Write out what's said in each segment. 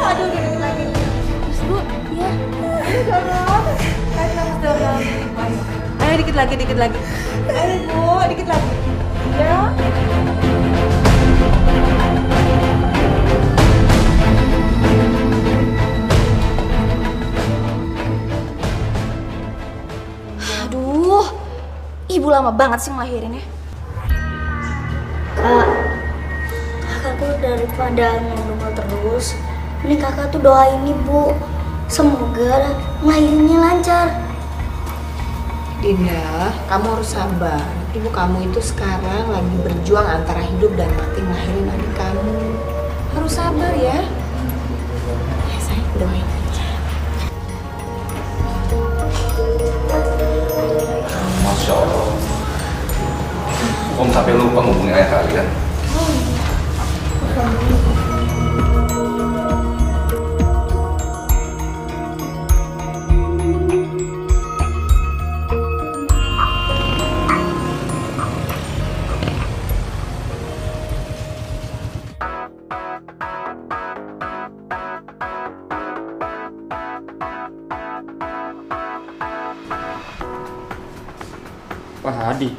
Aduh, dikit lagi. Terus Bu, ya. Dorong. Tarik nafas dalam. Ayo dikit lagi. Ayo Bu, dikit lagi. Ya. Aduh, ibu lama banget sih ngelahirinnya. Kakak tuh daripada ngomong terus, ini kakak tuh doain ibu, semoga ngelahirinnya lancar. Dinda, kamu harus sabar. Ibu kamu itu sekarang lagi berjuang antara hidup dan mati ngelahirin adik kamu. Harus sabar ya. Ya sayang, doain aja. Masya Allah. Om sampai lupa ngomongin ayah kalian. Pak Hadi,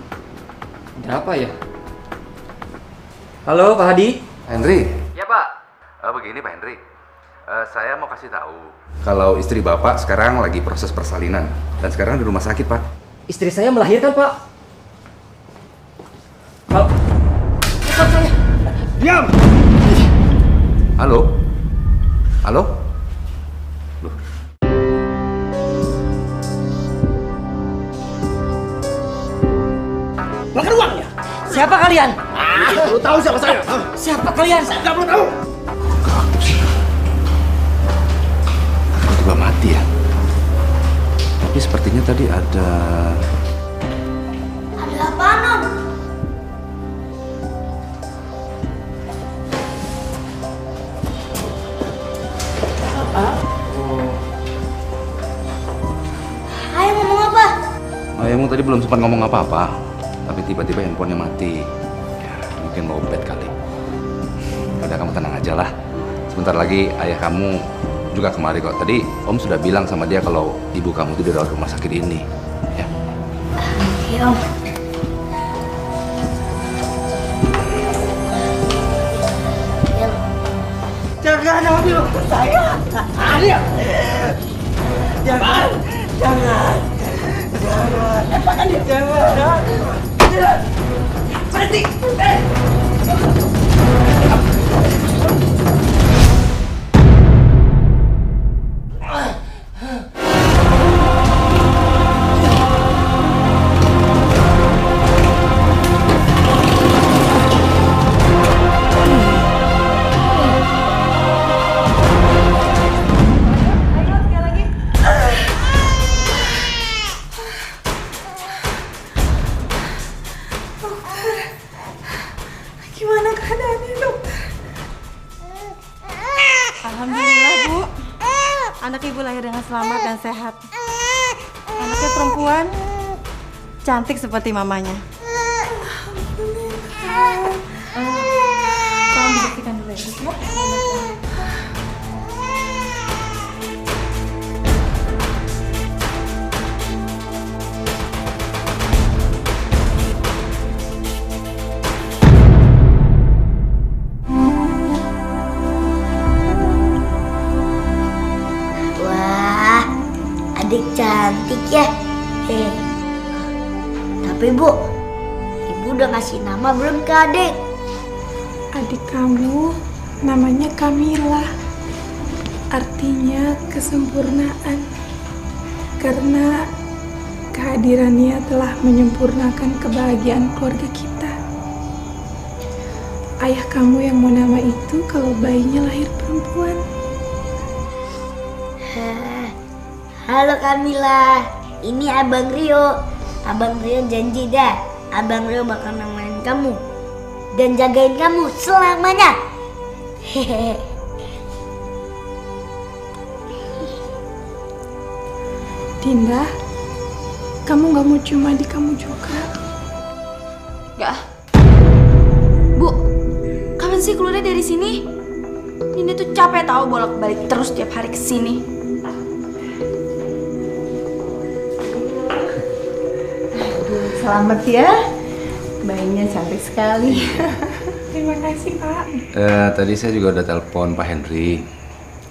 ada apa ya? Halo Pak Hadi. Henry. Ya Pak. Begini Pak Henry, saya mau kasih tahu kalau istri Bapak sekarang lagi proses persalinan dan sekarang di rumah sakit Pak. Istri saya melahirkan Pak. Halo. Cepat saya. Diam. Halo? Halo? Loh. Makan uangnya. Siapa kalian? Perlu tahu siapa saya? Siapa kalian? Saya nggak perlu tahu. Kok aktif sih? Tiba-tiba mati ya? Tapi sepertinya tadi ada... Ada apa, Non? Ayah ngomong apa? Ayahmu tadi belum sempat ngomong apa-apa, tapi tiba-tiba handphonenya mati. Ya, mungkin lowbat kali. Udah, kamu tenang aja lah. Sebentar lagi ayah kamu juga kemari kok. Tadi Om sudah bilang sama dia kalau ibu kamu itu dirawat rumah sakit ini. Ya. Iya, Om. Jangan ambil saya. Alia. Jangan. Lepaskan dia. Jangan. Berhenti. Gimana keadaannya, dokter? Alhamdulillah, Bu. Anak Ibu lahir dengan selamat dan sehat. Anaknya perempuan, cantik seperti mamanya. Tolong dibuktikan dulu ya. Wah, adik cantik ya. Tapi Bu, Ibu udah ngasih nama belum ke adik? Adik kamu namanya Kamila. Artinya kesempurnaan. Karena kehadirannya telah menyempurnakan kebahagiaan keluarga kita. Ayah kamu yang mau nama itu kalau bayinya lahir perempuan. Halo Kamila, ini Abang Rio. Abang Rio janji dah, Abang Rio bakal nemenin kamu dan jagain kamu selamanya. Hehehe. Dinda, kamu gak mau cuma adik kamu juga? Gak. Bu, kapan sih keluarnya dari sini? Ini tuh capek tahu bolak-balik terus tiap hari kesini. Selamat ya. Bayinya cantik sekali. Terima kasih, Pak. Tadi saya juga udah telepon Pak Henry.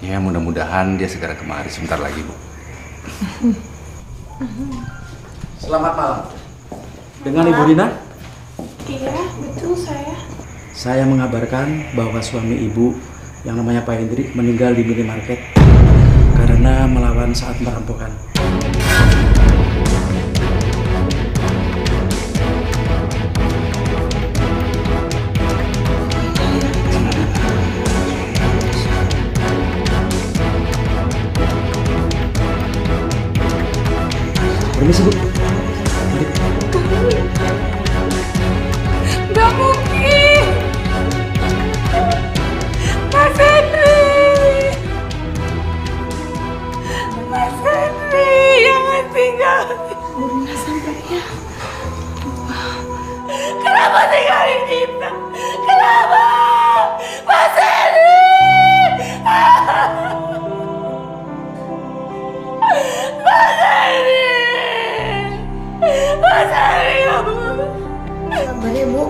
Ya mudah-mudahan dia segera kemari sebentar lagi, Bu. Selamat malam. Dengan Ibu Rina, Iya, betul saya. saya mengabarkan bahwa suami Ibu yang namanya Pak Hendrik meninggal di minimarket karena melawan saat perampokan. Permisi, Bu. Mari. Gak mungkin. Mas Henry. Mas Henry, jangan tinggal. Burina sampai ya. Kenapa tinggalin kita? Kenapa? Mas Henry. Mas Henry. Mas Henry. Sabar ya, Bu.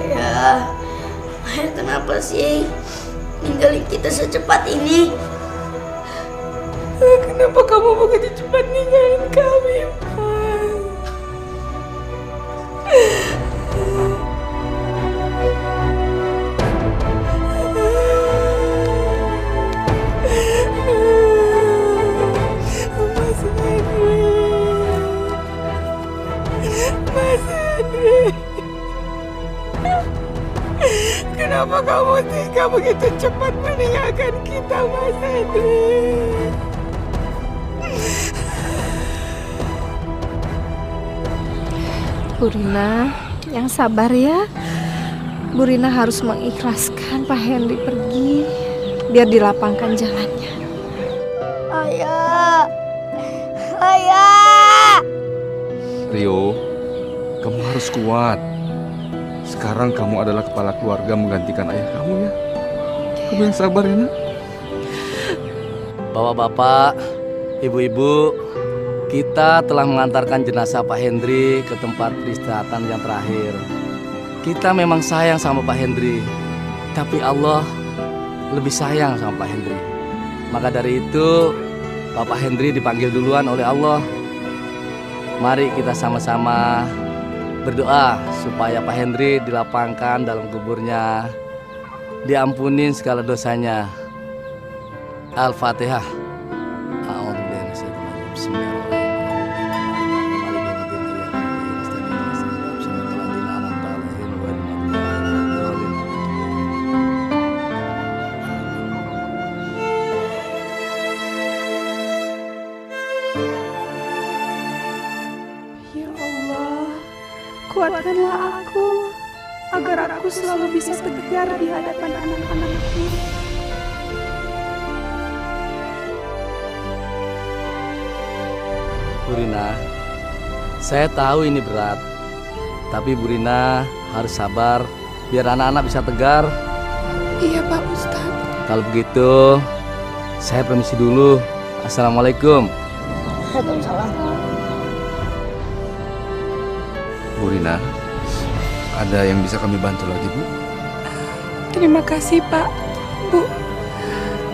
Ya, Ayah kenapa sih ninggalin kita secepat ini? Kenapa kamu begitu cepat ninggalin kami, Mas? Mas Henry. Mas Henry. Kenapa kamu tega begitu cepat meninggalkan kita, Mas Henry? Bu Rina, yang sabar ya. Bu Rina harus mengikhlaskan Pak Henry pergi biar dilapangkan jalannya. Ayah. Ayah. Rio, kamu harus kuat. Sekarang kamu adalah kepala keluarga menggantikan ayah kamu ya. Kamu yang sabar ya, Nak. Bapak-bapak, ibu-ibu, kita telah mengantarkan jenazah Pak Hendri ke tempat peristirahatan yang terakhir. Kita memang sayang sama Pak Hendri, tapi Allah lebih sayang sama Pak Hendri. Maka dari itu, Bapak Hendri dipanggil duluan oleh Allah. Mari kita sama-sama berdoa supaya Pak Hendri dilapangkan dalam kuburnya, diampunin segala dosanya. Al-Fatihah. Ya Allah, kuatkanlah aku agar aku selalu bisa tegar di hadapan anak-anakku. Bu Rina, saya tahu ini berat, tapi Bu Rina harus sabar biar anak-anak bisa tegar. Iya Pak Ustadz. Kalau begitu, saya permisi dulu. Assalamualaikum. Waalaikumsalam. Bu Rina, ada yang bisa kami bantu lagi, Bu? Terima kasih Pak, Bu.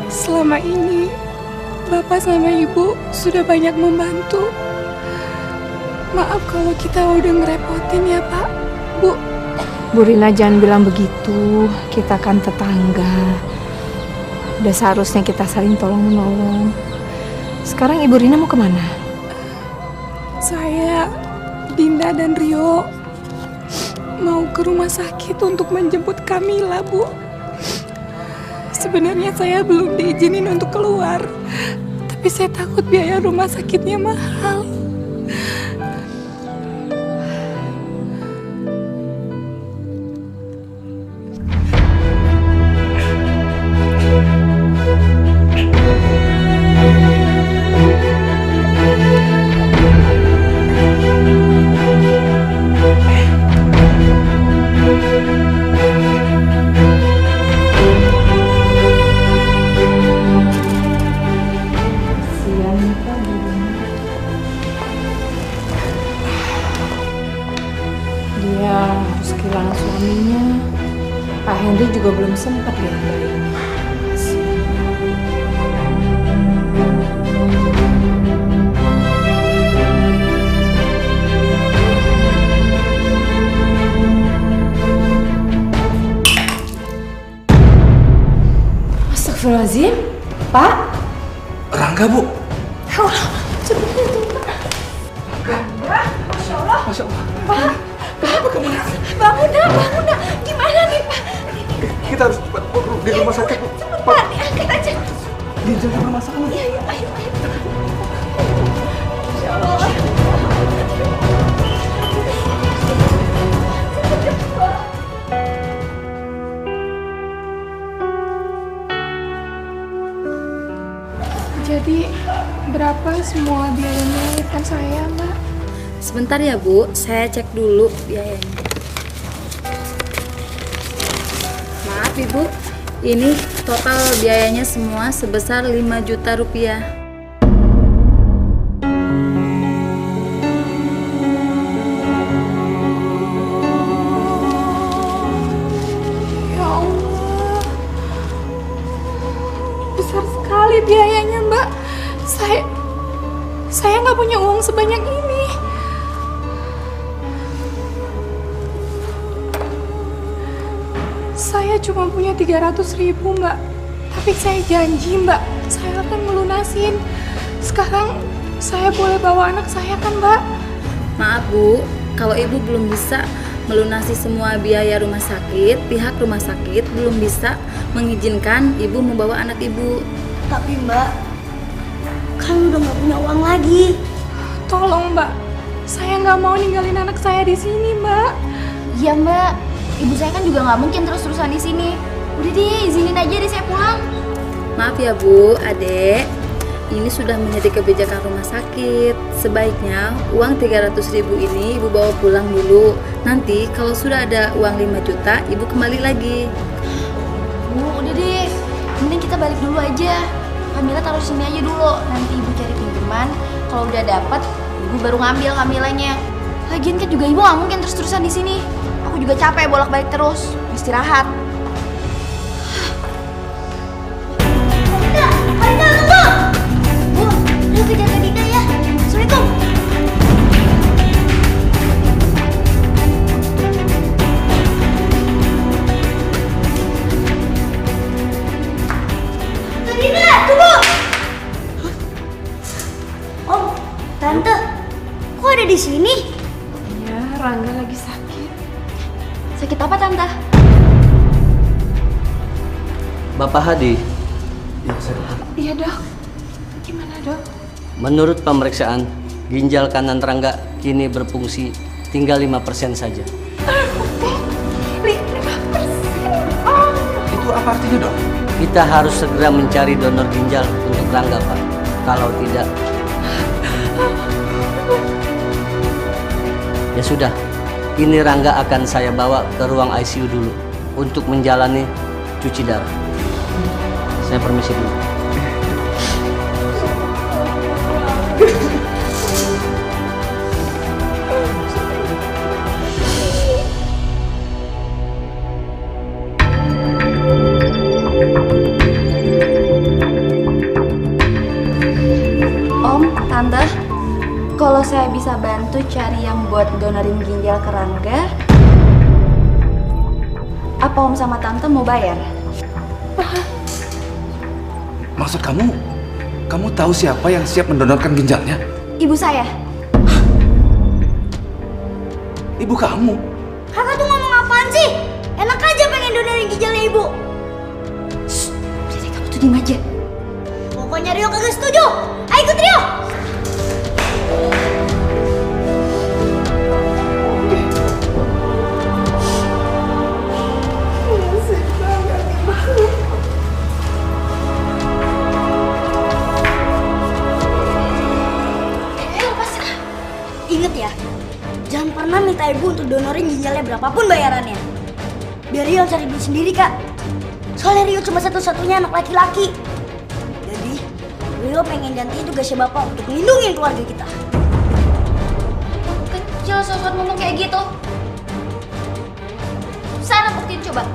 Selama ini Bapak sama Ibu sudah banyak membantu. Maaf kalau kita udah ngerepotin ya Pak, Bu. Bu Rina jangan bilang begitu, kita kan tetangga. Udah seharusnya kita saling tolong-menolong. Sekarang Ibu Rina mau kemana? Saya, Dinda dan Rio mau ke rumah sakit untuk menjemput Kamila, Bu. Sebenarnya saya belum diizinin untuk keluar, tapi saya takut biaya rumah sakitnya mahal. Dia harus kehilangan suaminya. Pak Hendri juga belum sempat lihat bayinya. Astagfirullahaladzim, Pak. Rangga, Bu. Ya Allah, sebenarnya itu, Pak. Rangga, Masya Allah. Masya Allah. Pak, Kenapa kamu nak? bangun nak. Gimana nih, Pak? Kita harus cepat di rumah sakit, Bu. Pak, diangkat aja. Ginjalnya bermasalah. Iya, ayo. Masya Allah. Jadi berapa semua biaya melahirkan saya, Mbak? Sebentar ya Bu, saya cek dulu biayanya. Maaf Ibu, ini total biayanya semua sebesar 5 juta rupiah. Ya Allah, besar sekali biayanya, Mbak. Saya nggak punya uang sebanyak ini. Saya cuma punya 300.000, Mbak. Tapi saya janji, Mbak, saya akan melunasin. Sekarang saya boleh bawa anak saya kan, Mbak? Maaf Bu, kalau Ibu belum bisa melunasi semua biaya rumah sakit, pihak rumah sakit belum bisa mengizinkan Ibu membawa anak Ibu. Tapi Mbak, kan udah nggak punya uang lagi. Tolong, Mbak. Saya nggak mau ninggalin anak saya di sini, Mbak. Iya Mbak, ibu saya kan juga nggak mungkin terus-terusan di sini. Udah deh, izinin aja deh saya pulang. Maaf ya Bu, Adek. Ini sudah menjadi kebijakan rumah sakit. Sebaiknya uang 300.000 ini Ibu bawa pulang dulu. Nanti kalau sudah ada uang 5 juta, Ibu kembali lagi. Bu, udah deh. Mending kita balik dulu aja. Kamila taruh sini aja dulu. Nanti Ibu cari pinjaman. Kalau udah dapat, Ibu baru ngambil Kamilanya. Lagian kan juga Ibu nggak mungkin terus-terusan di sini. Aku juga capek bolak-balik terus. Istirahat. Aida, tunggu! Bu, lu kejar Kak Dinda ya. Assalamualaikum. Kak Dinda, tunggu! Om, Tante, kok ada di sini? Ya, Rangga lagi sakit. Sakit apa Tante? Bapak Hadi, Iya dok. Gimana dok? menurut pemeriksaan, ginjal kanan Rangga kini berfungsi tinggal 5% saja. 5%. Itu apa artinya, Dok? Kita harus segera mencari donor ginjal untuk Rangga, Pak. Kalau tidak, ya sudah. Ini Rangga akan saya bawa ke ruang ICU dulu untuk menjalani cuci darah. Saya permisi dulu. Om, Tante, kalau saya bisa bantu cari yang buat donorin ginjal ke Rangga, apa Om sama Tante mau bayar? Maksud kamu tahu siapa yang siap mendonorkan ginjalnya? Ibu saya. Ibu kamu? Kakak tuh ngomong apaan sih? Enak aja pengen donorin ginjalnya ibu. Jadi kamu tuh diem aja. Pokoknya Rio kagak setuju. Ayo ikut Rio. Ingat ya, jangan pernah minta ibu untuk donorin ginjalnya berapapun bayarannya. Biar Rio cari duit sendiri kak. Soalnya Rio cuma satu-satunya anak laki-laki. Jadi Rio pengen gantiin tugasnya bapak untuk melindungi keluarga kita. Kecil sosok ngomong kayak gitu. sabar.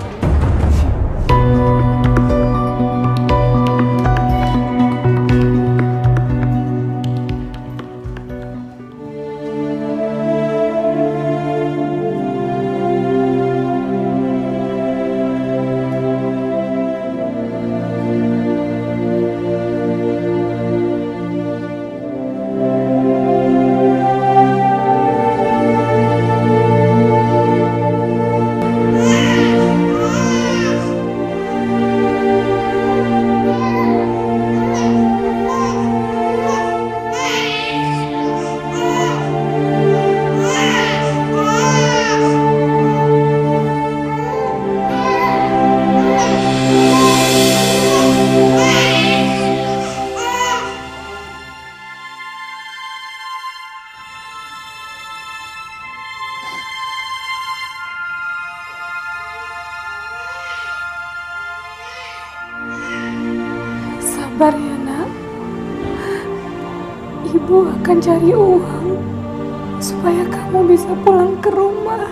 Sabar ya nak. Ibu akan cari uang supaya kamu bisa pulang ke rumah.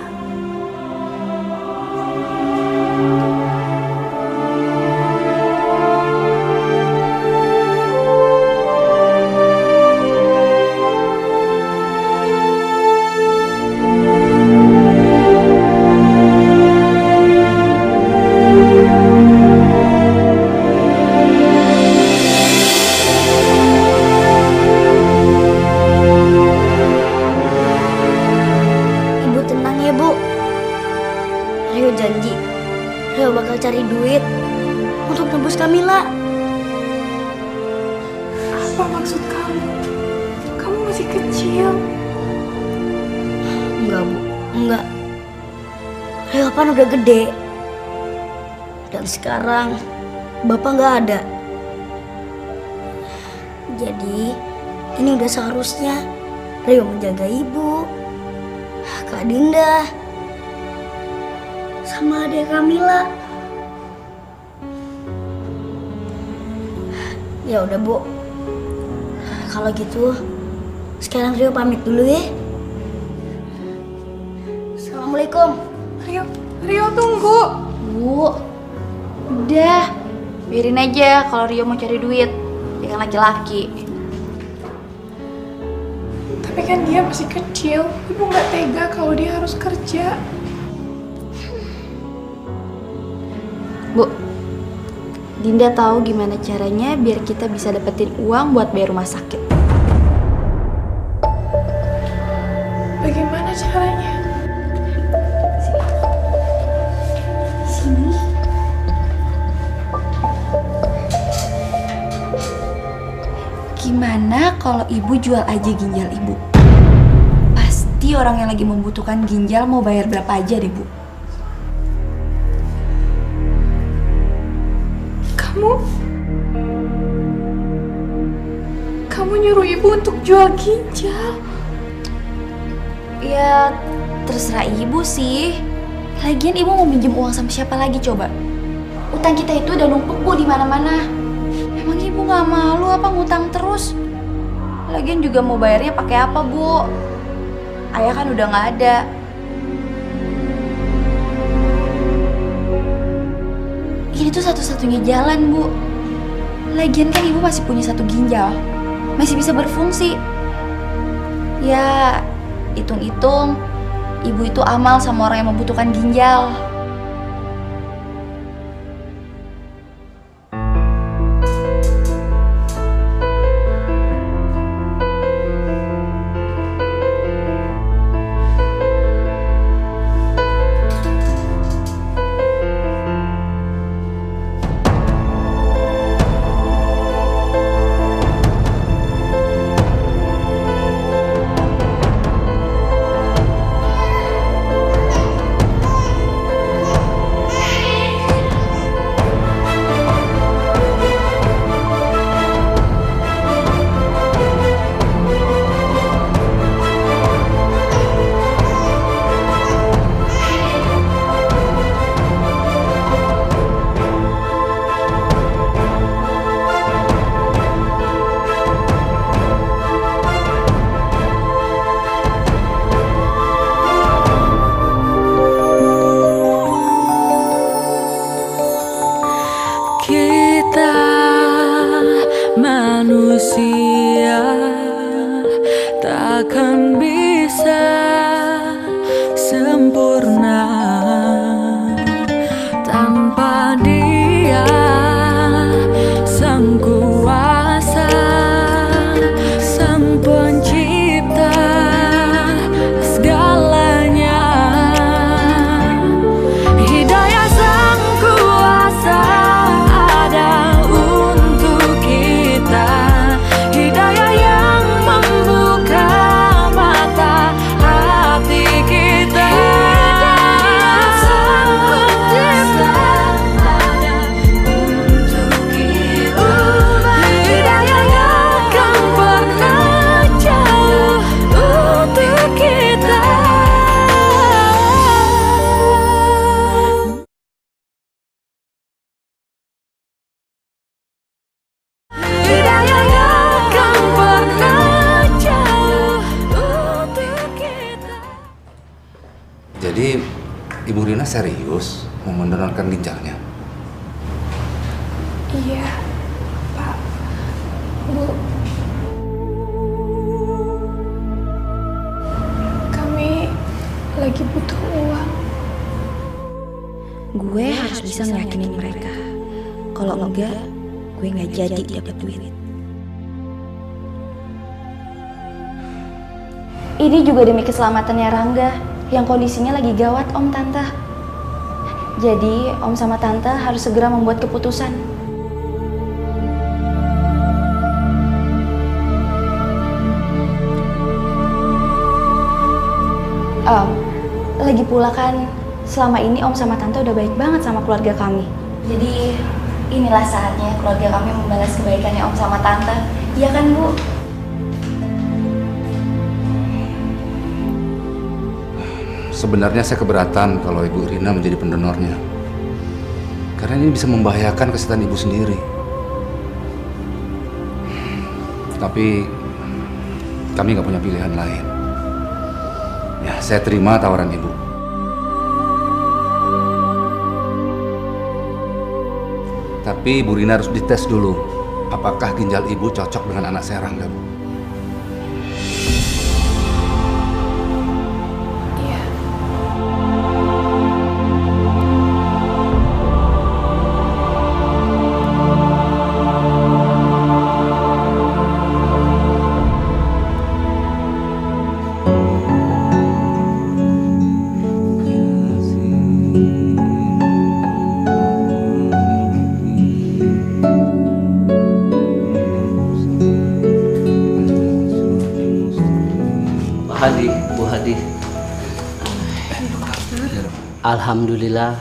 Ibu tenang ya Bu. Rio janji, Rio bakal cari duit untuk nebus Kamila. Apa maksud kamu? Kamu masih kecil. Enggak Bu, enggak. Rio kan udah gede. Dan sekarang Bapak nggak ada. Jadi ini udah seharusnya Rio menjaga Ibu, Kak Dinda, sama adik Kamila. Ya udah Bu, kalau gitu sekarang Rio pamit dulu ya. Assalamualaikum. Rio tunggu. Bu, udah. Biarin aja kalau Rio mau cari duit. Dia kan laki-laki. Tapi kan dia masih kecil. Ibu nggak tega kalau dia harus kerja. Bu, Dinda tahu gimana caranya biar kita bisa dapetin uang buat bayar rumah sakit. Bagaimana caranya? Sini. Gimana kalau ibu jual aja ginjal ibu? Pasti orang yang lagi membutuhkan ginjal mau bayar berapa aja deh, Bu. Kamu nyuruh ibu untuk jual ginjal? Ya, terserah ibu sih. Lagian ibu mau minjem uang sama siapa lagi coba? Utang kita itu udah numpuk Bu di mana-mana. Emang ibu nggak malu apa ngutang terus? Lagian juga mau bayarnya pakai apa Bu? Ayah kan udah nggak ada. Ini tuh satu-satunya jalan Bu. Lagian kan ibu masih punya satu ginjal, masih bisa berfungsi. Ya, hitung-hitung ibu itu amal sama orang yang membutuhkan ginjal. Ibu Rina serius mau mendonorkan ginjalnya? Iya, Pak, Bu. Kami lagi butuh uang. Gue harus bisa ngeyakinin mereka. Kalau enggak, gue nggak jadi dapat duit. Ini juga demi keselamatannya Rangga yang kondisinya lagi gawat, Om Tante. Jadi, Om sama Tante harus segera membuat keputusan. Lagi pula kan selama ini Om sama Tante udah baik banget sama keluarga kami. Jadi inilah saatnya keluarga kami membalas kebaikannya Om sama Tante. Iya kan, Bu? Sebenarnya saya keberatan kalau Ibu Rina menjadi pendonornya. Karena ini bisa membahayakan kesehatan Ibu sendiri. Tapi kami nggak punya pilihan lain. Ya, saya terima tawaran Ibu. Tapi Bu Rina harus dites dulu. Apakah ginjal Ibu cocok dengan anak saya Rangga, Bu? Bu Hadi. Alhamdulillah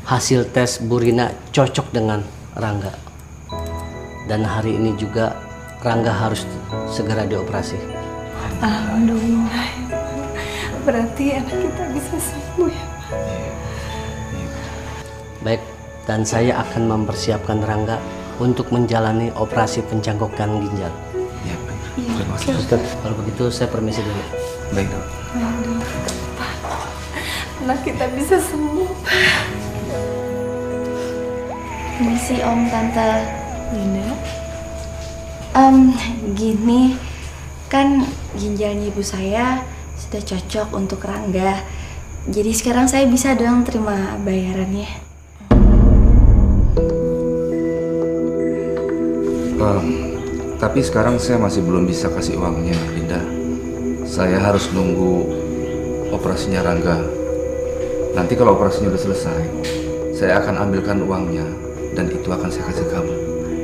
hasil tes Bu Rina cocok dengan Rangga. Dan hari ini juga Rangga harus segera dioperasi. Alhamdulillah. Berarti anak kita bisa sembuh ya, Pak. Baik, dan saya akan mempersiapkan Rangga untuk menjalani operasi pencangkokan ginjal. Ya, baik. Iya. Terima kasih. Suster, kalau begitu saya permisi dulu. Baik, Dok. Pak, anak kita bisa sembuh, Pak. Permisi Om, Tante. Linda? Gini, kan ginjalnya ibu saya sudah cocok untuk Rangga. Jadi sekarang saya bisa dong terima bayarannya. Tapi sekarang saya masih belum bisa kasih uangnya, Linda. Saya harus nunggu operasinya Rangga. Nanti kalau operasinya udah selesai, saya akan ambilkan uangnya dan itu akan saya kasih kamu.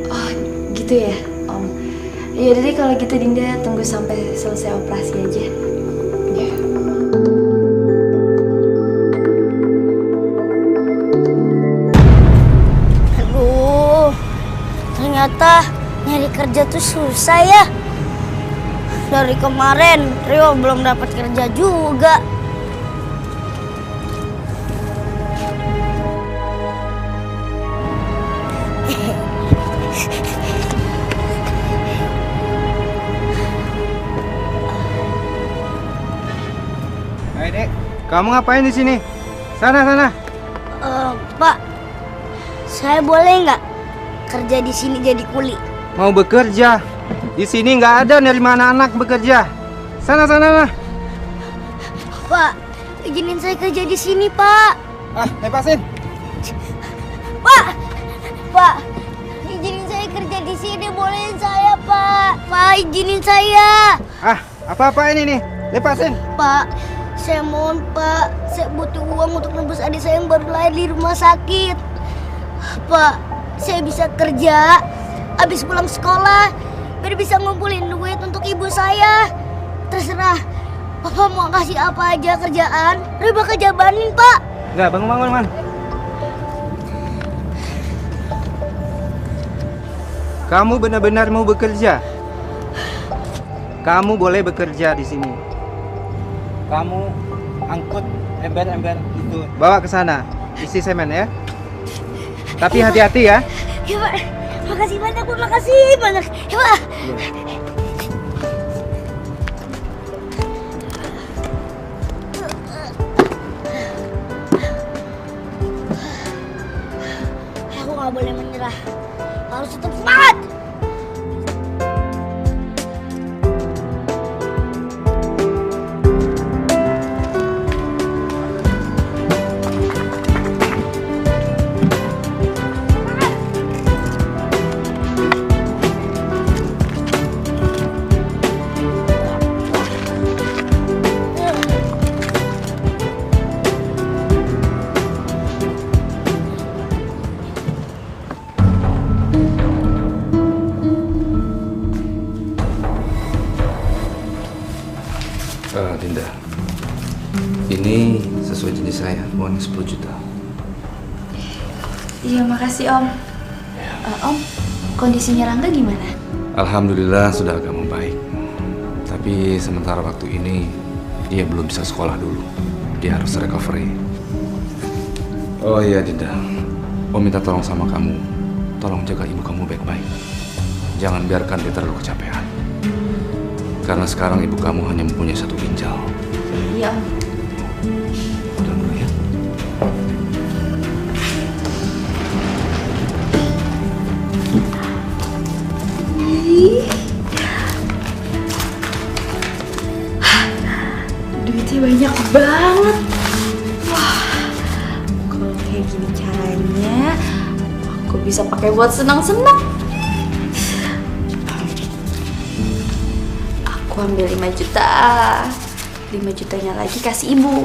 Oh, gitu ya, Om. Ya jadi kalau gitu Dinda tunggu sampai selesai operasi aja. Ya. Aduh, ternyata nyari kerja tuh susah ya. Dari kemarin Rio belum dapat kerja juga. Hai Dek, kamu ngapain di sini? Sana. Pak, saya boleh nggak kerja di sini jadi kuli? Mau bekerja? Di sini nggak ada nerima anak-anak bekerja. Sana. Pak, izinin saya kerja di sini, Pak. Lepasin. Pak, izinin saya kerja di sini, bolehin saya, Pak. Pak, izinin saya. Apa ini nih? Lepasin. Pak, saya mohon, Pak. Saya butuh uang untuk nebus adik saya yang baru lahir di rumah sakit. Pak, saya bisa kerja habis pulang sekolah biar bisa ngumpulin duit untuk ibu saya. Terserah Papa mau kasih apa aja kerjaan, Rio bakal jabanin, Pak. Enggak, bangun. Kamu benar-benar mau bekerja? Kamu boleh bekerja di sini. Kamu angkut ember-ember itu, bawa ke sana, isi semen ya. Tapi hati-hati ya. Ya, Pak. Makasih banyak, Pak. Makasih banyak. Ya, Pak. nggak boleh menyerah. Harus tetap semangat. Dinda, ini sesuai janji saya, uangnya 10 juta. Iya, makasih Om. Om, kondisinya Rangga gimana? Alhamdulillah sudah agak membaik. Tapi sementara waktu ini dia belum bisa sekolah dulu. Dia harus recovery. Oh iya Dinda, Om minta tolong sama kamu. Tolong jaga ibu kamu baik-baik. Jangan biarkan dia terlalu kecapean. Karena sekarang ibu kamu hanya mempunyai 1 ginjal. Iya Om. Udah dulu ya. Duitnya banyak banget. Wah, kalau kayak gini caranya, aku bisa pakai buat senang-senang. Aku ambil 5 juta. 5 jutanya lagi kasih ibu.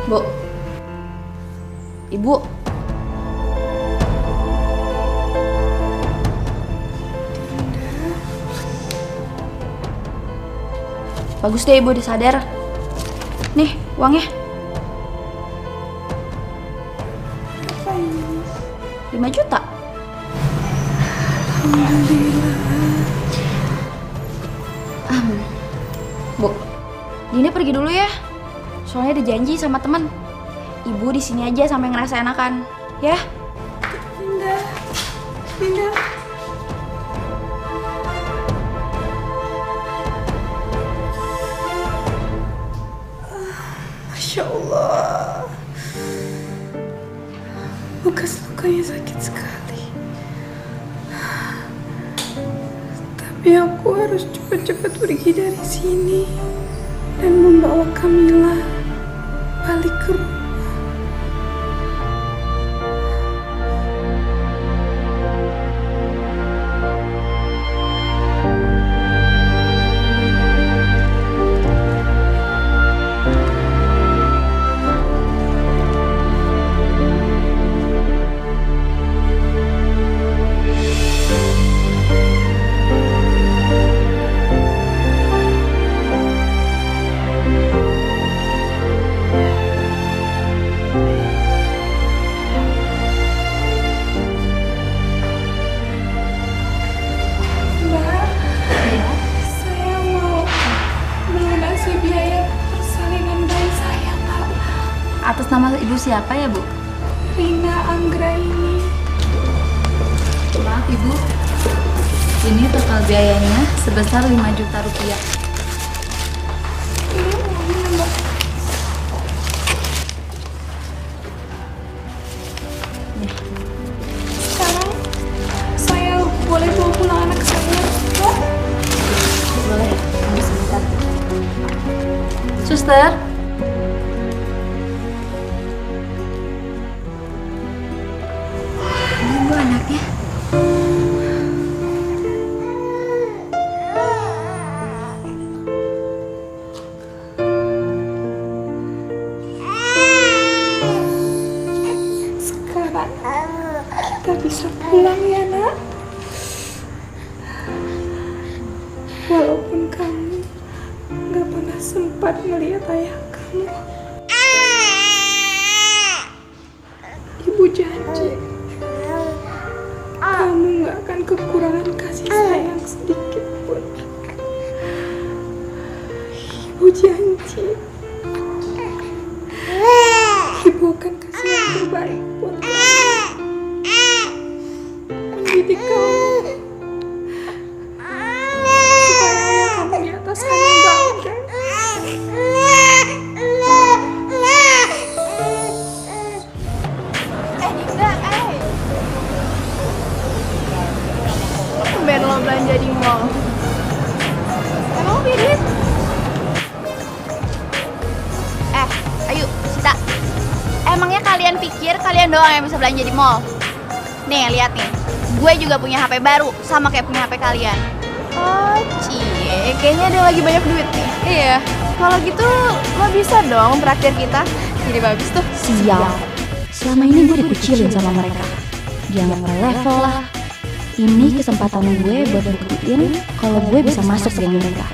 Bu, ibu. Bagus deh ibu udah sadar. Nih uangnya. 5 juta. Bu, Dina pergi dulu ya. Soalnya ada janji sama temen. Ibu di sini aja sampai ngerasa enakan, ya? Dinda. Masya Allah. Bekas lukanya sakit sekali. Tapi aku harus cepat-cepat pergi dari sini dan membawa Kamila balik ke rumah. Atas nama ibu siapa ya, Bu? Rina Anggraini. Maaf ibu, ini total biayanya sebesar 5 juta rupiah. Sekarang saya boleh bawa pulang anak saya, Bu? Boleh, tunggu sebentar. Suster. Ini Bu anaknya. Sekarang kita bisa pulang ya, Nak. Walaupun kamu gak pernah sempat melihat ayah kamu. Ibu janji kamu gak akan kekurangan kasih sayang sedikit pun. Ibu janji Ibu akan kasih yang terbaik buat kamu, mendidik kamu kalau belanja di mall. Emang punya duit? Ayo, Sita. Emangnya kalian pikir kalian doang yang bisa belanja di mall? Nih, lihat nih. Gue juga punya HP baru, sama kayak punya HP kalian. Oh, cie, kayaknya ada lagi banyak duit nih. Iya, kalau gitu lo bisa dong traktir kita. Jadi bagus tuh. Sial. Selama ini gue dikucilin sama mereka. Dianggap level lah. Ini kesempatan gue buat buktiin kalau gue bisa masuk ke geng mereka.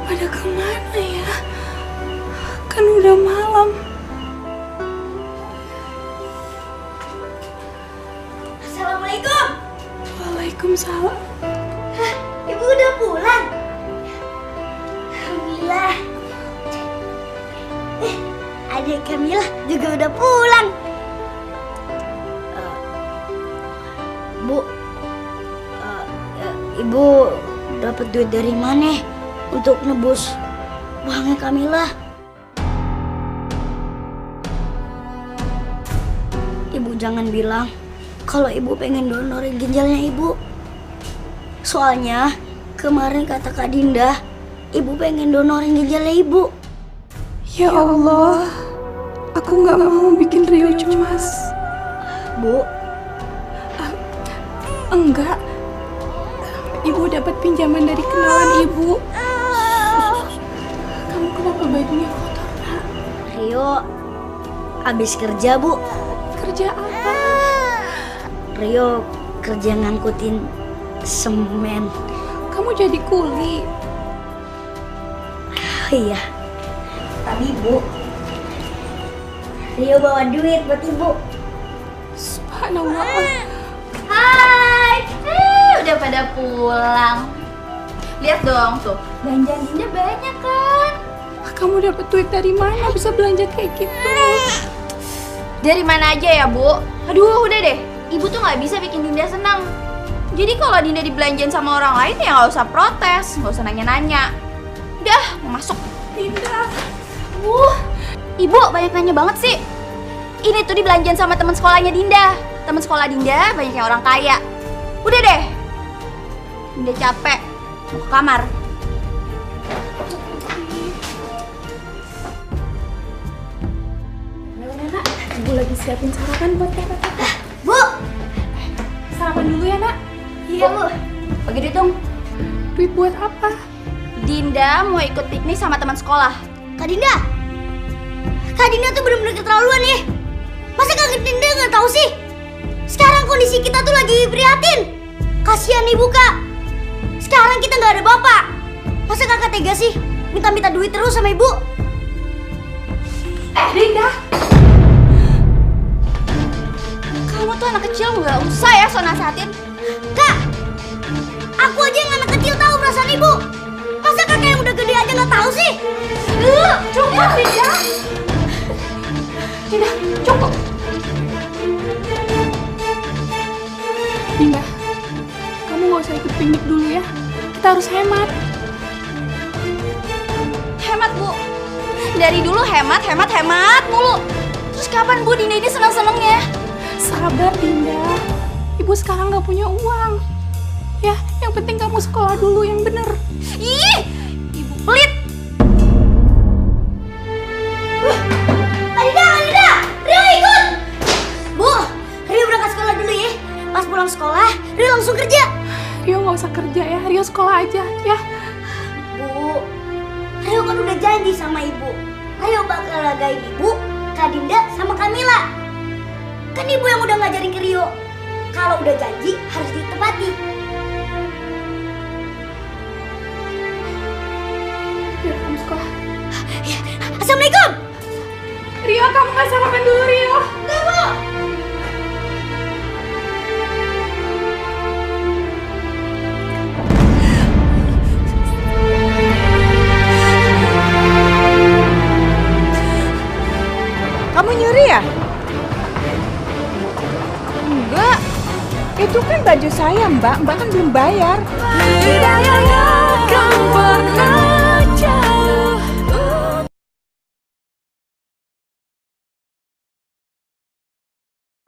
Pada kemana ya? Kan udah malam. Assalamualaikum. Waalaikumsalam. Hah, ibu udah pulang? Alhamdulillah. Adik Kamila juga udah pulang. Bu, ibu dapat duit dari mana untuk nebus uangnya Kamila? Ibu jangan bilang kalau ibu pengen donorin ginjalnya ibu. Soalnya kemarin kata Kak Dinda, ibu pengen donorin ginjalnya ibu. Ya Allah, aku nggak mau bikin Rio cemas. Bu, enggak. Ibu dapat pinjaman dari kenalan ibu. Kamu kenapa bajunya kotor, Nak? Rio habis kerja, Bu. Kerja apa? Rio kerja ngangkutin semen. Kamu jadi kuli? Oh, iya. Tapi Bu, Rio bawa duit buat ibu. Subhanallah. Hai, udah pada pulang. Lihat dong tuh, belanjaan Dinda banyak kan? Kamu dapat duit dari mana bisa belanja kayak gitu? Dari mana aja ya, Bu? Aduh, udah deh. Ibu tuh nggak bisa bikin Dinda senang. Jadi kalau Dinda dibelanjain sama orang lain ya nggak usah protes, nggak usah nanya-nanya. Udah, mau masuk. Dinda. Ibu banyak nanya banget sih. Ini tuh dibelanjain sama teman sekolahnya Dinda. Teman sekolah Dinda banyak yang orang kaya. Udah deh. Dinda capek. Mau ke kamar. Nak, Ibu lagi siapin sarapan buat kakak-kakak. Bu, Sarapan dulu ya, Nak. Iya, Bu. Bagi duit dong. Duit buat apa? Dinda mau ikut piknik sama teman sekolah. Kak Dinda. Kak Dinda tuh bener-bener keterlaluan ya. Masa Kak Dinda nggak tahu sih? Sekarang kondisi kita tuh lagi prihatin. Kasihan ibu, Kak. Sekarang kita nggak ada bapak. Masa kakak tega sih minta-minta duit terus sama ibu? Dinda. Kamu tuh anak kecil nggak usah ya so nasehatin. Kak, aku aja yang anak kecil tahu perasaan ibu. Masa kakak yang udah gede aja nggak tahu sih? Cukup, Dinda. Dinda, cukup. Dinda, kamu nggak usah ikut piknik dulu ya. Kita harus hemat. Hemat, Bu. Dari dulu hemat mulu. Terus kapan Bu Dinda ini seneng-senengnya? Sabar, Dinda. Ibu sekarang nggak punya uang. Ya, yang penting kamu sekolah dulu yang bener. Ih, ibu pelit. Dinda, Rio ikut. Bu, Rio berangkat sekolah dulu ya. Pas pulang sekolah, Rio langsung kerja. Rio nggak usah kerja ya, Rio sekolah aja ya. Bu, Rio kan udah janji sama ibu. Rio bakal jagain ibu, Kak Dinda, sama Kamila. Kan ibu yang udah ngajarin ke Rio. Kalau udah janji harus ditepati. Itu kan baju saya, Mbak. Mbak kan belum bayar. Tidak akan pernah jauh.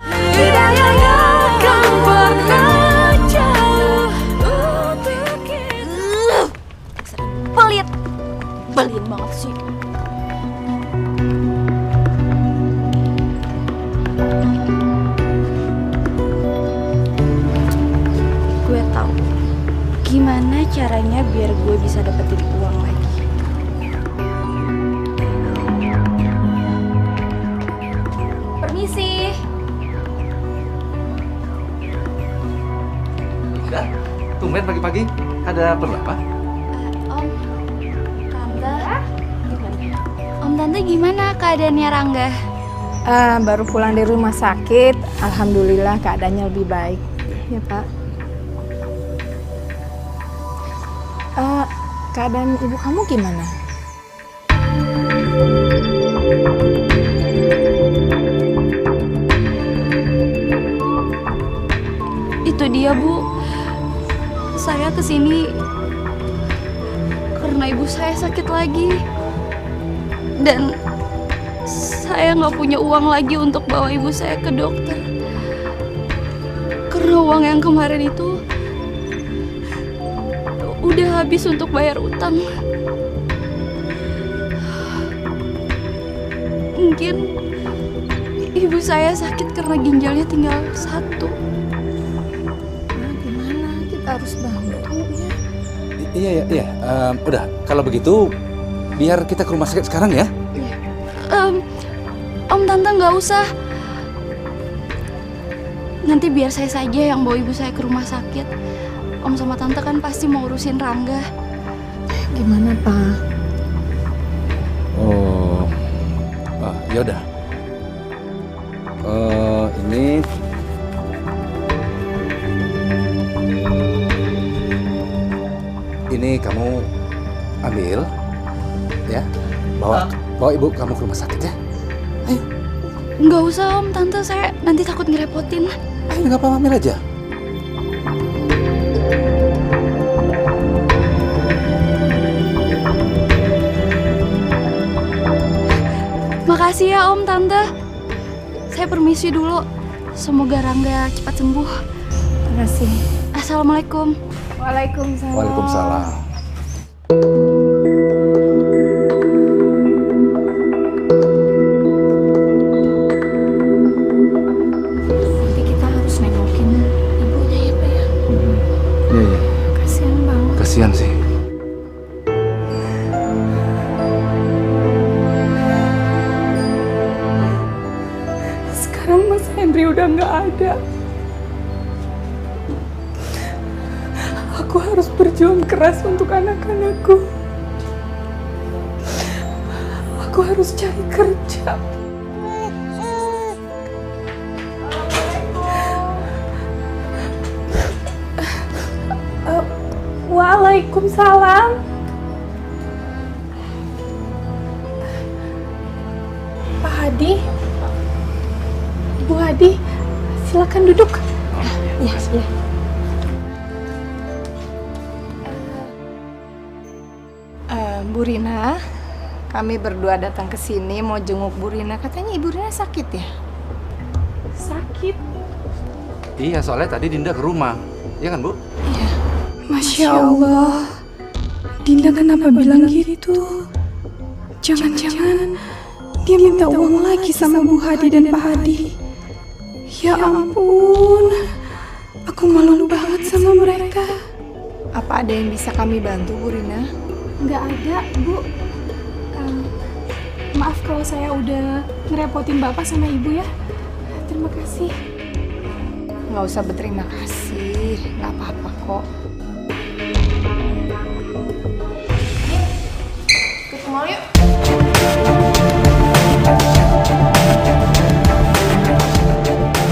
Tidak akan pernah jauh untuk kita. Pelit. Belin banget sih. Gue tahu gimana caranya biar gue bisa dapetin uang lagi. Permisi. Dah, tumben pagi-pagi. Ada perlu apa? Om Tante gimana keadaannya Rangga? Baru pulang dari rumah sakit. Alhamdulillah keadaannya lebih baik. Ya, Pak. Keadaan ibu kamu gimana? Itu dia, Bu. Saya kesini karena ibu saya sakit lagi. Dan saya nggak punya uang lagi untuk bawa ibu saya ke dokter. Karena uang yang kemarin itu udah habis untuk bayar utang. Mungkin ibu saya sakit karena ginjalnya tinggal satu. Nah, gimana? Kita harus bantu ya. Iya. Udah, kalau begitu biar kita ke rumah sakit sekarang ya. Om Tante nggak usah. Nanti biar saya saja yang bawa ibu saya ke rumah sakit. Om sama Tante kan pasti mau urusin Rangga. Gimana, Pak? Ya udah. Ini kamu ambil ya. Bawa ibu kamu ke rumah sakit ya. Ayo. Nggak usah Om, Tante, saya nanti takut ngerepotin. Ayo, nggak apa-apa, ambil aja. Makasih ya Om, Tante. Saya permisi dulu. Semoga Rangga cepat sembuh. Terima kasih. Assalamualaikum. Waalaikumsalam. Waalaikumsalam. Nanti kita harus nengokin ibunya ya, Pak ya. Iya. Kasihan banget. Kasihan sih. Sekarang Mas Henry udah nggak ada. Aku harus berjuang keras untuk anak-anakku. Aku harus cari kerja. Waalaikumsalam. Pak Hadi, Ibu Hadi, silakan duduk. Ya. Bu Rina, kami berdua datang ke sini mau jenguk Bu Rina. Katanya Ibu Rina sakit ya? Sakit? Iya, soalnya tadi Dinda ke rumah. Iya kan, Bu? Iya. Masya Allah. Dinda kenapa bilang gitu? Jangan-jangan dia minta uang lagi sama Bu Hadi dan Pak Hadi. Ya ampun. Aku malu banget sama mereka. Apa ada yang bisa kami bantu, Bu Rina? Nggak ada, Bu. Maaf kalau saya udah ngerepotin Bapak sama Ibu ya. Terima kasih. Nggak usah berterima kasih, nggak apa-apa kok. Ke mall yuk.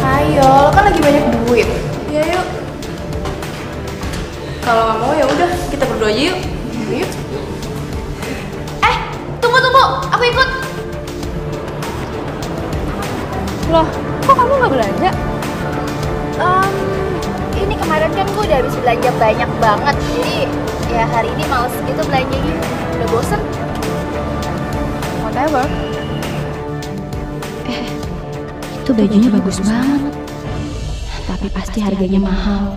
Ayo, lo kan lagi banyak duit. Iya yuk. Kalau nggak mau ya udah, kita berdua aja yuk. Yuk. Tunggu, aku ikut. Loh, kok kamu nggak belanja? kemarin kan gue udah habis belanja banyak banget. Jadi ya hari ini males gitu belanjanya. Udah bosen. Whatever. Itu bajunya bagus banget. Tapi pasti harganya mahal.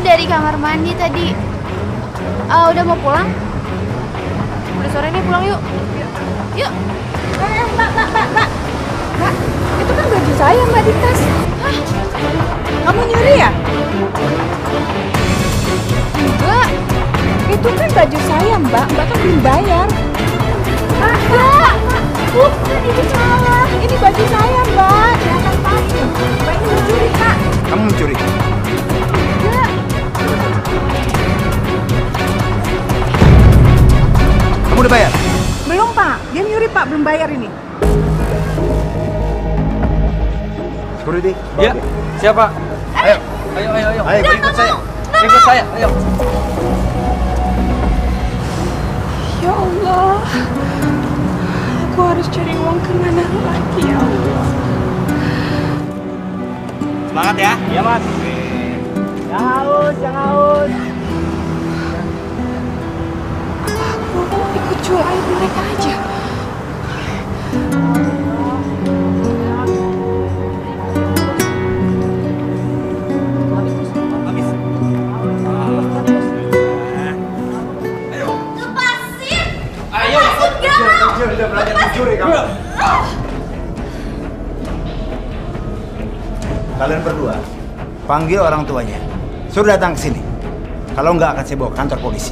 Dari kamar mandi tadi. Udah mau pulang? Udah sore nih, pulang yuk. Yuk. Mbak. Itu kan baju saya, Mbak, di tas. Hah? Kamu nyuri ya? Enggak. Itu kan baju saya, Mbak. Mbak kan belum bayar. Mbak. Bukan, itu salah. Ini baju saya, Mbak. Jangan pakai. Mbak ini mencuri, Kak. Kamu mencuri? Enggak. Kamu udah bayar? Belum, Pak. Dia nyuri, Pak. Belum bayar ini. Security? Ya, siapa? Ayo. Ayo, ikut saya. Ikut saya, ayo. Ya Allah, aku harus cari uang kemana lagi ya Allah. Semangat ya. Iya, Mas. Jangan haus. Aku ikut jual air mereka aja. Udah belajar mencuri kamu. Kalian berdua panggil orang tuanya. Suruh datang ke sini. Kalau enggak akan saya bawa ke kantor polisi.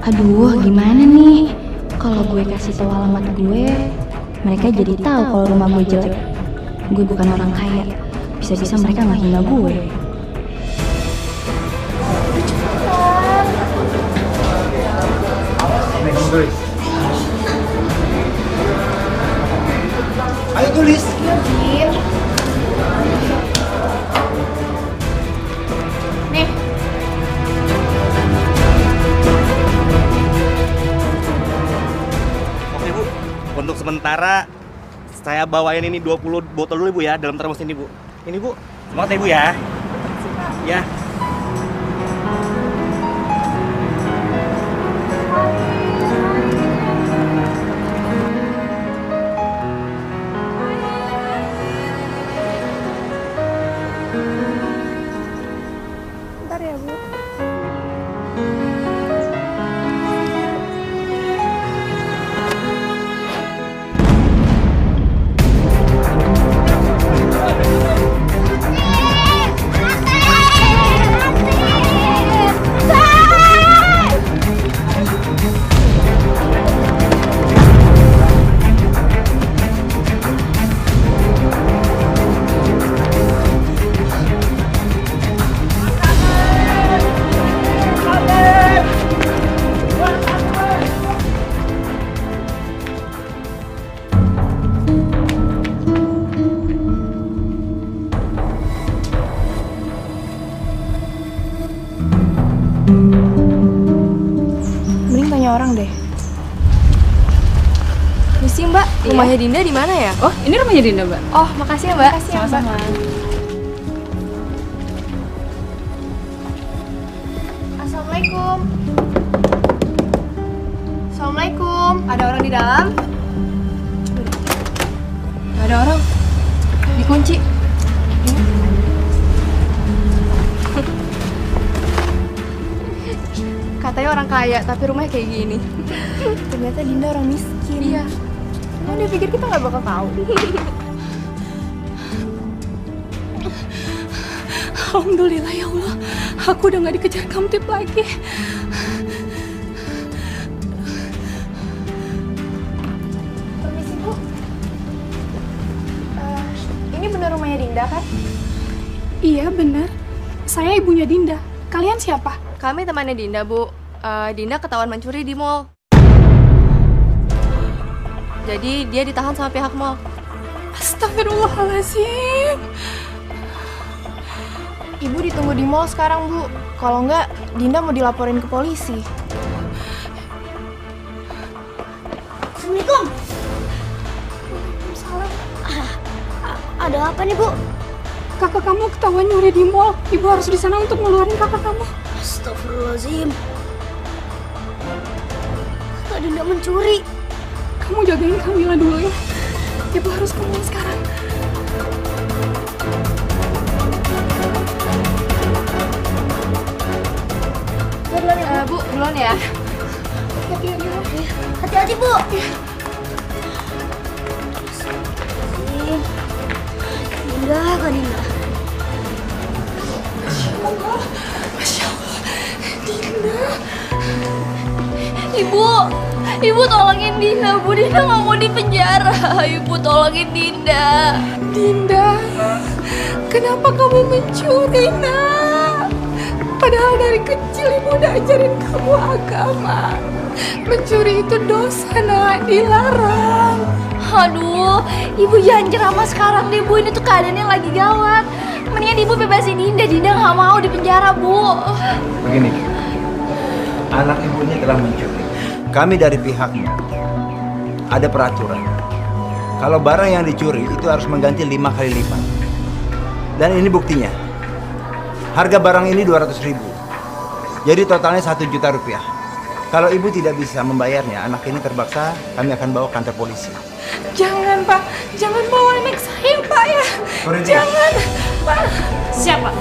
Aduh, gimana nih? Kalau gue kasih tahu alamat gue, mereka jadi tahu kalau rumah gue jelek. Gue bukan orang kaya. Bisa-bisa mereka nggak hina gue. Tulis. Ayo tulis. Nih. Oke, Bu. Untuk sementara saya bawain ini 20 botol dulu, Bu, ya, dalam termos ini, Bu. Ini, Bu. Semangat ya, Bu, ya. Ya. Bentar ya, Bu. Mending tanya orang deh. Misi, Mbak, rumahnya Dinda di mana ya? Oh, ini rumahnya Dinda, Mbak. Oh, makasih ya, Mbak. Makasih ya, Mbak. Assalamualaikum. Assalamualaikum. Ada orang di dalam? Gak ada orang. Dikunci. Katanya orang kaya, tapi rumahnya kayak gini. Ternyata Dinda orang miskin. Iya. Emang dia pikir kita nggak bakal tahu. Alhamdulillah ya Allah, aku udah gak dikejar kamtip lagi. Permisi Bu. Ini benar rumahnya Dinda kan? Iya benar, saya ibunya Dinda. Kalian siapa? Kami temannya Dinda Bu. Dinda ketahuan mencuri di mall. Jadi dia ditahan sama pihak mall. Astagfirullahaladzim. Ibu ditunggu di mall sekarang Bu. Kalau enggak, Dinda mau dilaporin ke polisi. Assalamualaikum. Waalaikumsalam. Ada apa nih Bu? Kakak kamu ketahuan nyuri di mall. Ibu harus di sana untuk ngeluarin kakak kamu. Astagfirullahaladzim. Kak Dinda mencuri. Kamu jagain Kamila dulu ya. Ibu harus ke mall sekarang. Bu, duluan ya. Hati-hati Bu. Dinda, Kak Dinda. Masya Allah, Dinda. Ibu tolongin Dinda, Bu. Dinda nggak mau di penjara. Ibu tolongin Dinda. Dinda, kenapa kamu mencuri, Nak? Padahal dari kecil Ibu udah ajarin kamu agama. Mencuri itu dosa, Nak. Dilarang. Aduh, Ibu jangan ceramah sekarang deh, Bu. Ini tuh keadaannya lagi gawat. Mendingan Ibu bebasin Dinda. Dinda nggak mau di penjara, Bu. Begini, anak ibunya telah mencuri. Kami dari pihaknya ada peraturan. Kalau barang yang dicuri itu harus mengganti 5 kali lipat. Dan ini buktinya. Harga barang ini 200.000. Jadi totalnya 1 juta rupiah. Kalau ibu tidak bisa membayarnya, anak ini terpaksa kami akan bawa kantor polisi. Jangan, Pak. Jangan bawa anak saya, Pak ya. Jangan, Pak. Siapa?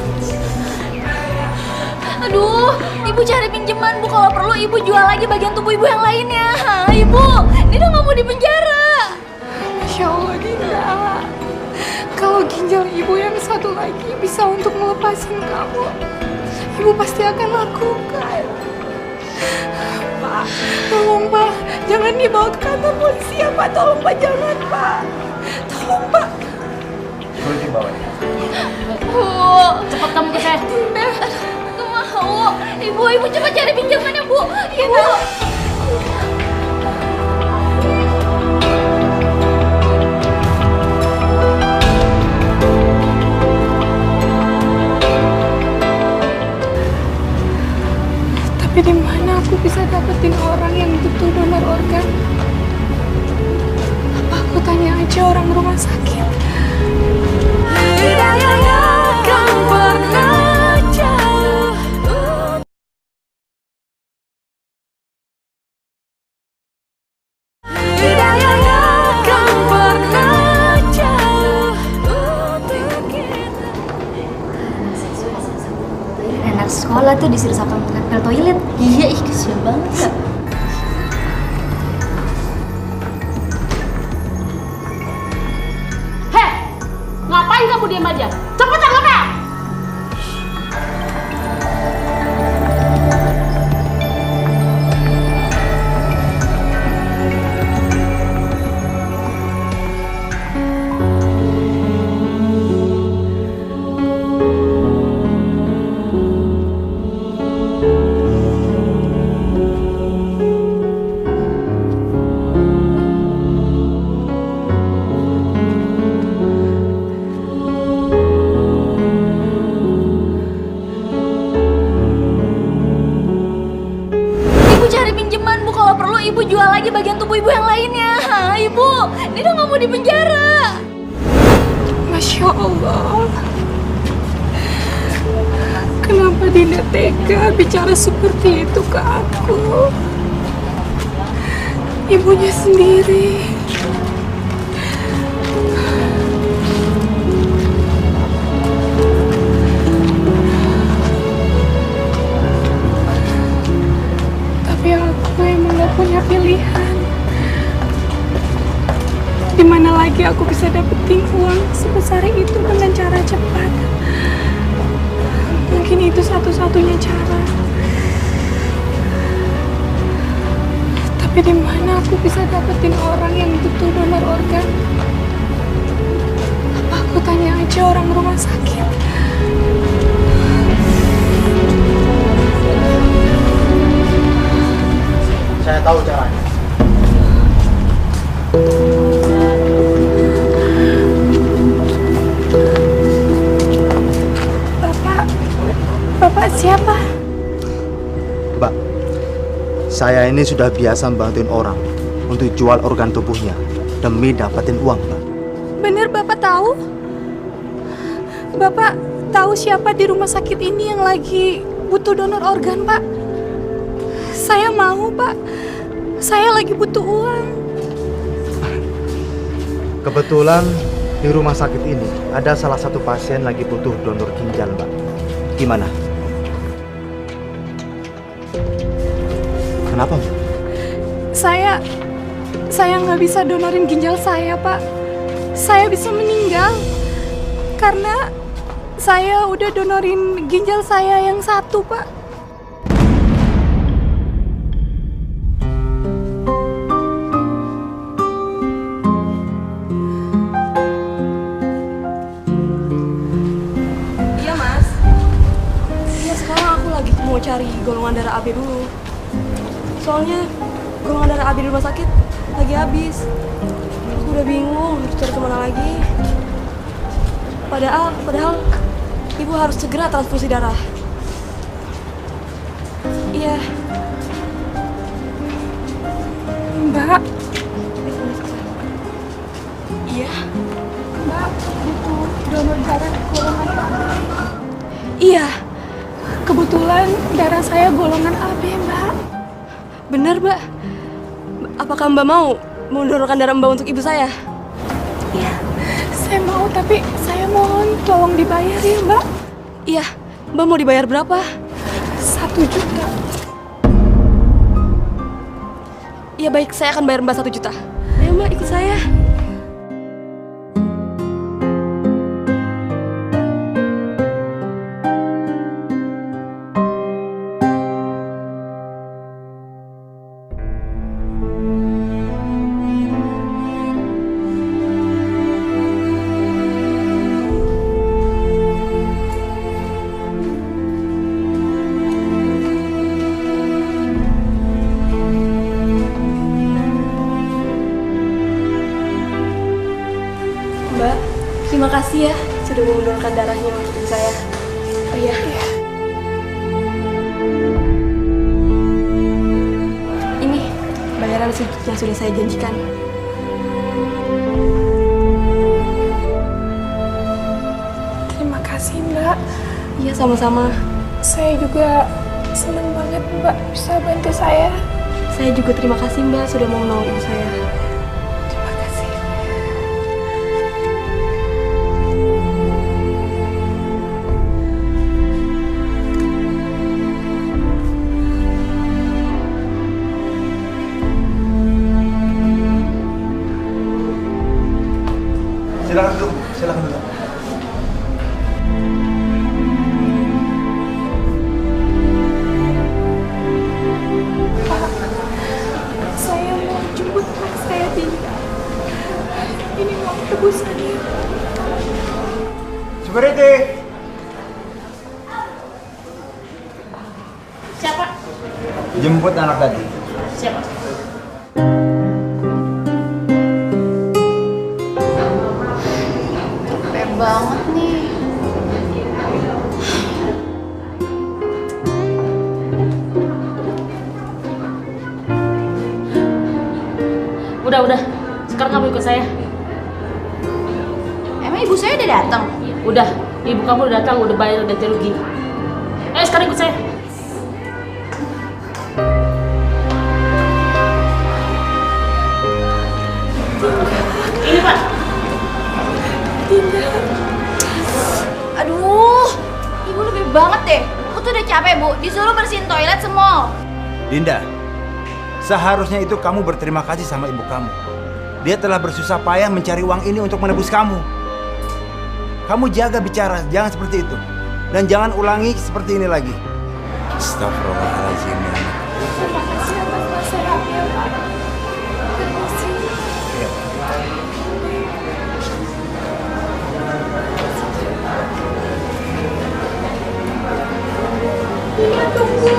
Aduh, Ibu cari pinjaman, Bu. Kalau perlu Ibu jual lagi bagian tubuh Ibu yang lainnya. Ibu, Dinda nggak mau di penjara. Masya Allah, Dinda. Kalau ginjal Ibu yang satu lagi bisa untuk melepasin kamu, Ibu pasti akan lakukan. Pak, tolong Pak, jangan dibawa ke kantor polisi ya Pak. Tolong Pak, jangan Pak. Tolong Pak. Boleh dibawa ya? Bu, cepat kamu ke saya. Dinda, nggak mau. Ibu cepat cari pinjamannya, Bu. Ibu. Tapi di mana aku bisa dapetin orang yang butuh donor organ? Apa aku tanya aja orang rumah sakit? Hidayahnya kan pernah jauh. Hidayahnya kan pernah jauh untuk kita. Anak sekolah tuh disuruh satpam nempel toilet. Iya, kesian banget Kak. Heh, ngapain kamu diam aja? Cepetan ngapa? Ibu jual lagi bagian tubuh Ibu yang lainnya. Ibu, Dinda nggak mau di penjara. Masya Allah. Kenapa Kenapa Dinda tega bicara seperti itu ke aku? Ibunya sendiri. Tapi aku emang gak punya pilihan. Dimana lagi aku bisa dapetin uang sebesar itu dengan cara cepat? Mungkin itu satu-satunya cara. Tapi di mana aku bisa dapetin orang yang butuh donor organ? Apa aku tanya aja orang rumah sakit? Saya tahu caranya. Bapak siapa? Mbak, saya ini sudah biasa membantuin orang untuk jual organ tubuhnya demi dapetin uang, Mbak. Bener Bapak tahu? Bapak tahu siapa di rumah sakit ini yang lagi butuh donor organ, Pak? Saya mau, Pak. Saya lagi butuh uang. Kebetulan di rumah sakit ini ada salah satu pasien lagi butuh donor ginjal, Mbak. Gimana? Kenapa, Mbak? Saya nggak bisa donorin ginjal saya, Pak. Saya bisa meninggal karena saya udah donorin ginjal saya yang satu, Pak. Iya, Mas. Iya, sekarang aku lagi mau cari golongan darah AB dulu. Soalnya golongan darah AB di rumah sakit lagi habis. Aku udah bingung harus cari kemana lagi. Padahal ibu harus segera transfusi darah. Iya. Mbak. Iya. Mbak butuh donor darah golongan AB. Iya. Kebetulan darah saya golongan AB, Mbak. Bener, Mbak. Apakah Mbak mau mendonorkan darah Mbak untuk ibu saya? Iya. Saya mau, tapi saya mohon tolong dibayar ya, Mbak. Iya. Mbak mau dibayar berapa? 1 juta. Iya baik, saya akan bayar Mbak 1 juta. Ayo Mbak, ikut saya. Mbak, terima kasih ya sudah mendonorkan darahnya untuk ibu saya. Oh iya. Ini bayaran yang sudah saya janjikan. Terima kasih Mbak. Iya sama-sama. Saya juga senang banget Mbak bisa bantu saya. Saya juga terima kasih Mbak sudah mau menolong ibu saya. Terima kasih. Silakan duduk, silakan duduk. Pak, saya mau jemput Pak saya Dinda. Ini uang tebusannya. Security. Siapa? Jemput anak tadi. Siapa? Capek banget nih. Udah. Sekarang kamu ikut saya. Emang ibu saya udah datang? Udah, ibu kamu udah datang, udah bayar ganti rugi. Sekarang sekarang ikut saya. Ini Pak. Dinda. Aduh, ibu lebih banget deh. Aku tuh udah capek, Bu. Disuruh bersihin toilet semua. Dinda, seharusnya itu kamu berterima kasih sama ibu kamu. Dia telah bersusah payah mencari uang ini untuk menebus kamu. Kamu jaga bicara, jangan seperti itu. Dan jangan ulangi seperti ini lagi. Astagfirullahaladzim. Terima kasih atas nasihatnya, Pak. Terima kasih. Dinda, tunggu.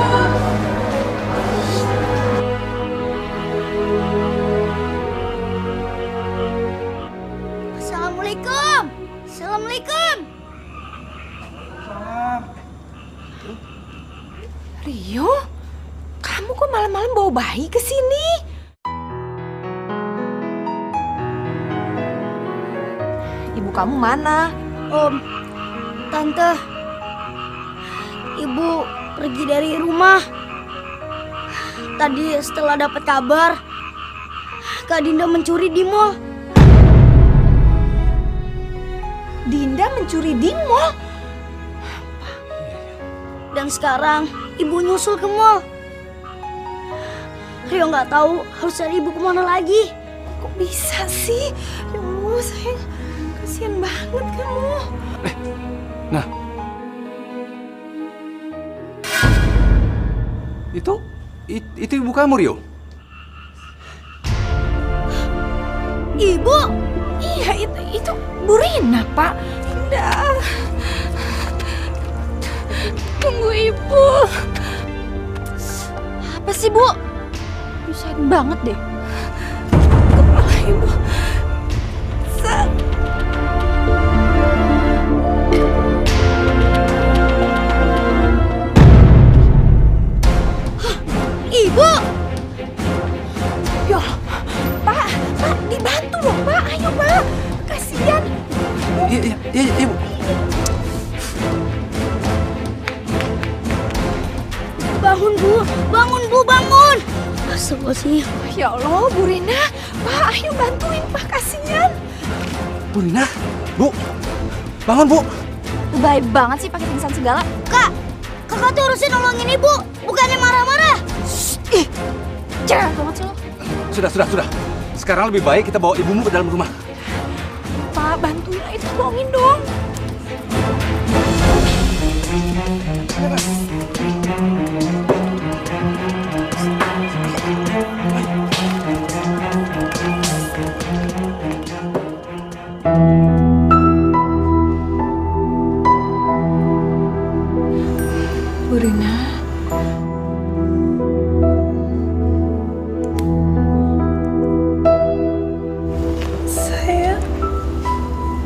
Assalamualaikum. Assalamualaikum. Rio, kamu kok malam-malam bawa bayi ke sini? Ibu kamu mana? Tante, ibu pergi dari rumah. Tadi setelah dapat kabar, Kak Dinda mencuri di mall. Dinda mencuri di mall? Dan sekarang ibu nyusul ke mall. Rio nggak tahu harus cari ibu kemana lagi. Kok bisa sih? Ya Allah, sayang, kasihan banget kamu. Nah, itu ibu kamu, Rio? Ibu? Iya, itu Bu Rina, Pak. Dinda. Tunggu Ibu. Apa sih, Bu? Nyusahin banget deh. Kepala Ibu sakit. Ibu! Ya, Pak, dibantu dong, Pak. Ayo, Pak. Kasihan. Iya, Ibu. Bangun, Bu. Bangun, Bu. Bangun. Astagfirullahaladzim. Ya Allah, Bu Rina. Pak, ayo bantuin, Pak. Kasihan. Bu Rina, Bu. Bangun, Bu. Lebay banget sih pakai pingsan segala. Kak, kakak tuh harusnya nolongin ibu, bukannya marah-marah. Ih, cerewet banget sih lo. Sudah. Sekarang lebih baik kita bawa ibumu ke dalam rumah. Pak, bantuin aja, tolongin dong. Bu Rina. Sayang,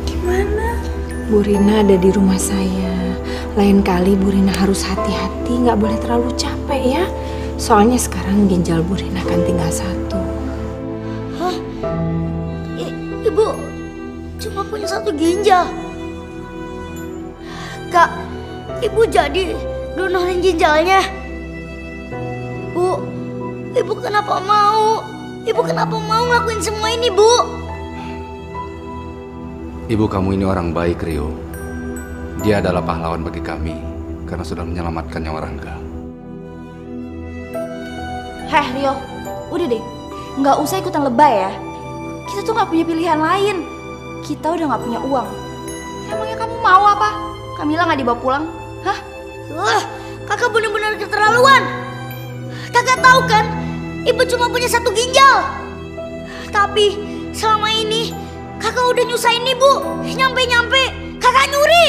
gimana? Bu Rina ada di rumah saya. Lain kali Bu Rina harus hati-hati, nggak boleh terlalu capek ya. Soalnya sekarang ginjal Bu Rina kan tinggal 1. Hah? Ibu cuma punya 1 ginjal. Kak, ibu jadi donorin ginjalnya. Bu, ibu kenapa mau? Ibu kenapa mau ngelakuin semua ini, Bu? Ibu kamu ini orang baik, Rio. Dia adalah pahlawan bagi kami karena sudah menyelamatkan nyawa Rangga. Heh, Rio. Udah deh. Nggak usah ikutan lebay ya. Kita tuh nggak punya pilihan lain. Kita udah nggak punya uang. Emangnya kamu mau apa? Kamila nggak dibawa pulang? Hah? Kakak benar-benar keterlaluan. Kakak tahu kan, ibu cuma punya 1 ginjal. Tapi selama ini kakak udah nyusahin ibu. Nyampe-nyampe kakak nyuri.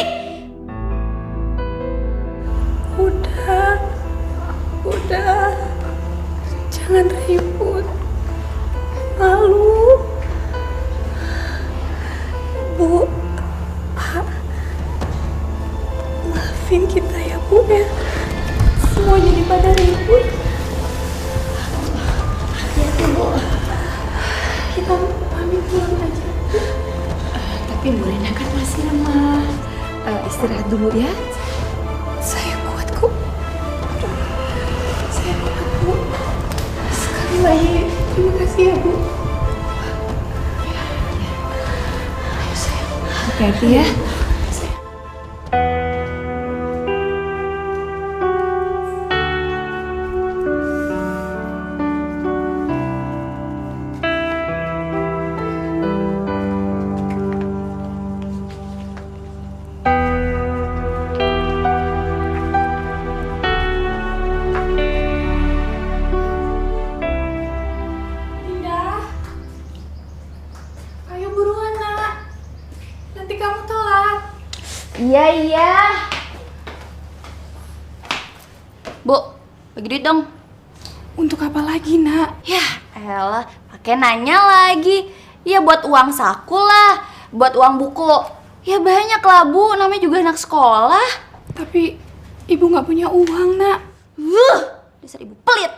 Udah. Jangan ribut. Malu. Bu, Pak, maafin kita ya, Bu ya. Semua jadi pada ribut. Hati-hati, Bu. Kita pamit pulang aja. Tapi Bu Rina kan masih lemah. Istirahat dulu ya. Saya kuat kok. Hati-hati ya. Iya. Bu, bagi duit dong. Untuk apa lagi, Nak? Ya, elah, pakai nanya lagi. Ya buat uang saku lah, buat uang buku. Ya banyak lah, Bu, namanya juga anak sekolah. Tapi ibu nggak punya uang, Nak. Dasar ibu pelit.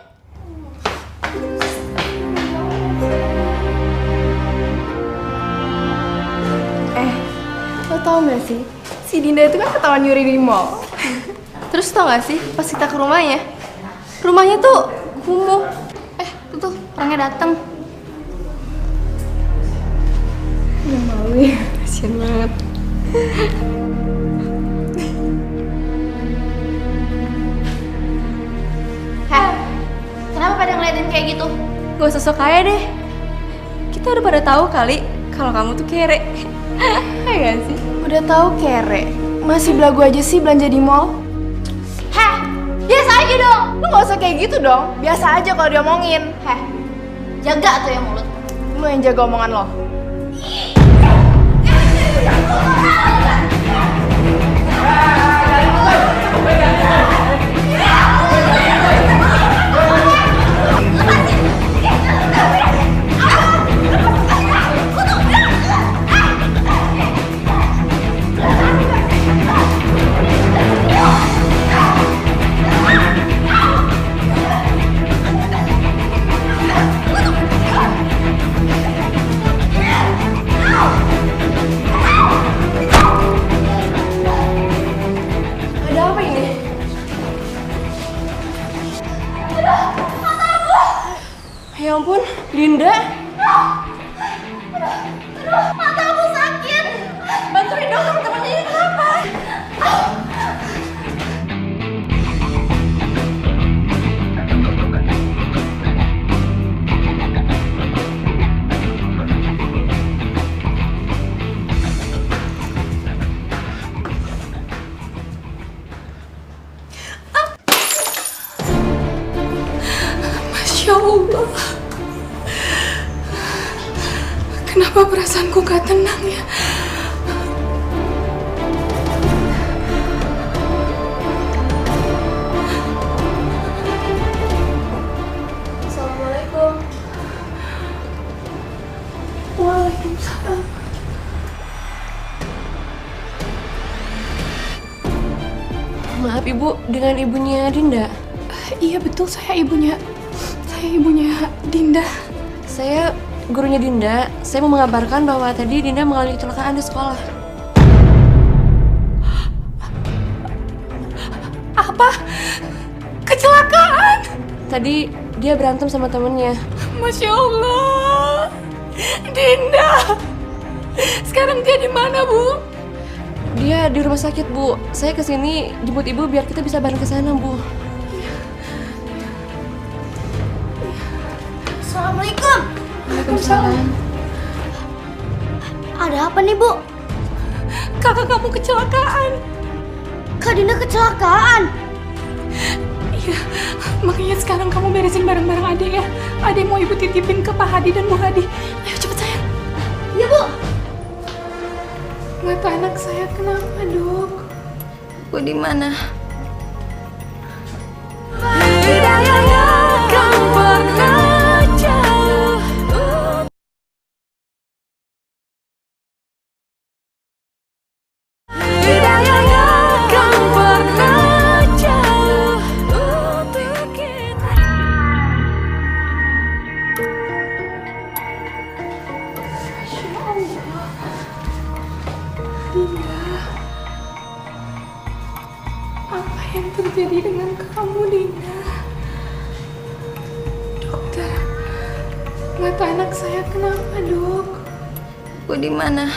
Lo tau gak sih? Si Dinda itu kan ketahuan nyuri di mall. Terus tau gak sih, pas kita ke rumahnya tuh kumuh. Tuh, orangnya dateng. Gak malu ya, kasian banget. Kenapa pada ngeliatin kayak gitu? Gak usah sok kaya deh. Kita udah pada tahu kali kalau kamu tuh kere. Ya gak sih? Udah tahu kere, masih belagu aja sih belanja di mall. Biasa aja dong. Lu gak usah kayak gitu dong. Biasa aja kalau diomongin. Jaga tuh ya mulut. Lu yang jaga omongan lo. Ya ampun, Dinda. Mata aku sakit. Bantuin dong teman-temannya, ini kenapa? Masya Allah. Kenapa perasaanku gak tenang ya? Assalamualaikum. Waalaikumsalam. Maaf Ibu, dengan ibunya Dinda? Iya betul, saya ibunya Dinda. Saya gurunya Dinda. Saya mau mengabarkan bahwa tadi Dinda mengalami kecelakaan di sekolah. Apa? Kecelakaan? Tadi dia berantem sama temennya. Masya Allah. Dinda. Sekarang dia di mana, Bu? Dia di rumah sakit, Bu. Saya kesini jemput Ibu biar kita bisa bareng ke sana, Bu. Assalamualaikum. Waalaikumsalam. Ada apa nih, Bu? Kakak kamu kecelakaan. Kak Dinda kecelakaan. Iya, makanya sekarang kamu beresin barang-barang Ade ya. Ade mau Ibu titipin ke Pak Hadi dan Bu Hadi. Ayo cepet sayang. Iya, Bu. Mata anak saya kenapa, Dok? Bu di mana? Hidayahnya kan pernah jauh. Hidayahnya kan pernah jauh untuk kita. Masya Allah. Dinda. Apa yang terjadi dengan kamu, Dinda? Dokter, mata anak saya kenapa, Dok? Bu di mana?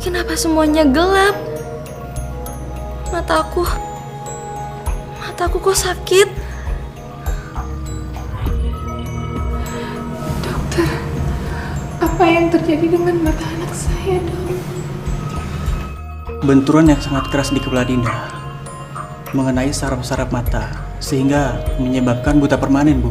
Kenapa semuanya gelap? Mataku kok sakit? Dokter, apa yang terjadi dengan mata anak saya, Dok? Benturan yang sangat keras di kepala Dinda mengenai saraf-saraf mata sehingga menyebabkan buta permanen, Bu.